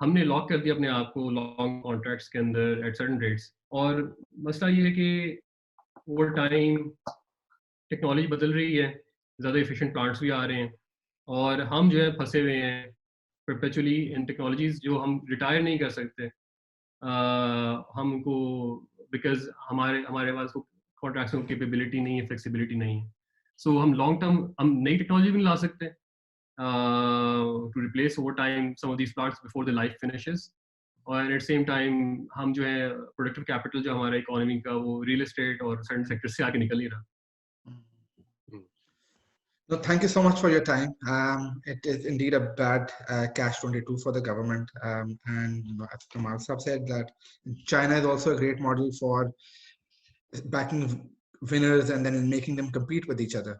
हमने लॉक कर दिया अपने आप को लॉन्ग कॉन्ट्रैक्ट्स के अंदर एट सर्टेन रेट्स. और मसला ये है कि ओवर टाइम टेक्नोलॉजी बदल रही है, ज़्यादा एफिशिएंट प्लांट्स भी आ रहे हैं और हम जो है फंसे हुए हैं परपेचुअली इन टेक्नोलॉजीज जो हम रिटायर नहीं कर सकते. हमको बिकॉज हमारे पास कॉन्ट्रैक्ट्स में कैपेबिलिटी नहीं है, फ्लेक्सिबिलिटी नहीं है. सो हम लॉन्ग टर्म हम नई टेक्नोलॉजी भी ला सकते हैं to replace over time some of these plants before the life finishes. और एट सेम टाइम हम जो है प्रोडक्टिव कैपिटल जो हमारा इकोनॉमी का वो रियल एस्टेट और सर्टेन सेक्टर से आगे निकल नहीं रहा. No, thank you so much for your time. It is indeed a bad catch-22 for the government. And as Kamal Saab said, that China is also a great model for backing winners and then making them compete with each other.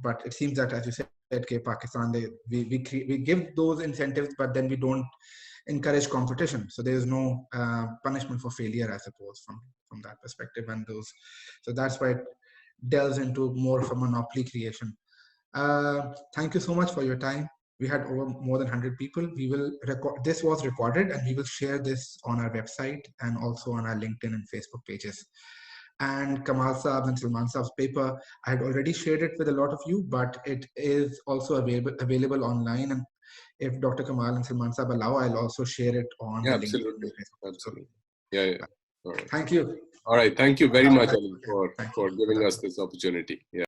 But it seems that, as you said, Pakistan, we give those incentives, but then we don't encourage competition. So there is no punishment for failure, I suppose, from that perspective. And so that's why it delves into more of a monopoly creation. Thank you so much for your time. We had more than 100 people. We will record. This was recorded, and we will share this on our website and also on our LinkedIn and Facebook pages. And Kamal Saab and Salman Saab's paper, I had already shared it with a lot of you, but it is also available online, and if Dr. Kamal and Salman Saab allow, I'll also share it on Yeah, the LinkedIn absolutely. and Facebook. Absolutely. Yeah. All right. Thank you. All right. Thank you very much, Ali, Thank for you. giving us this opportunity. Yeah.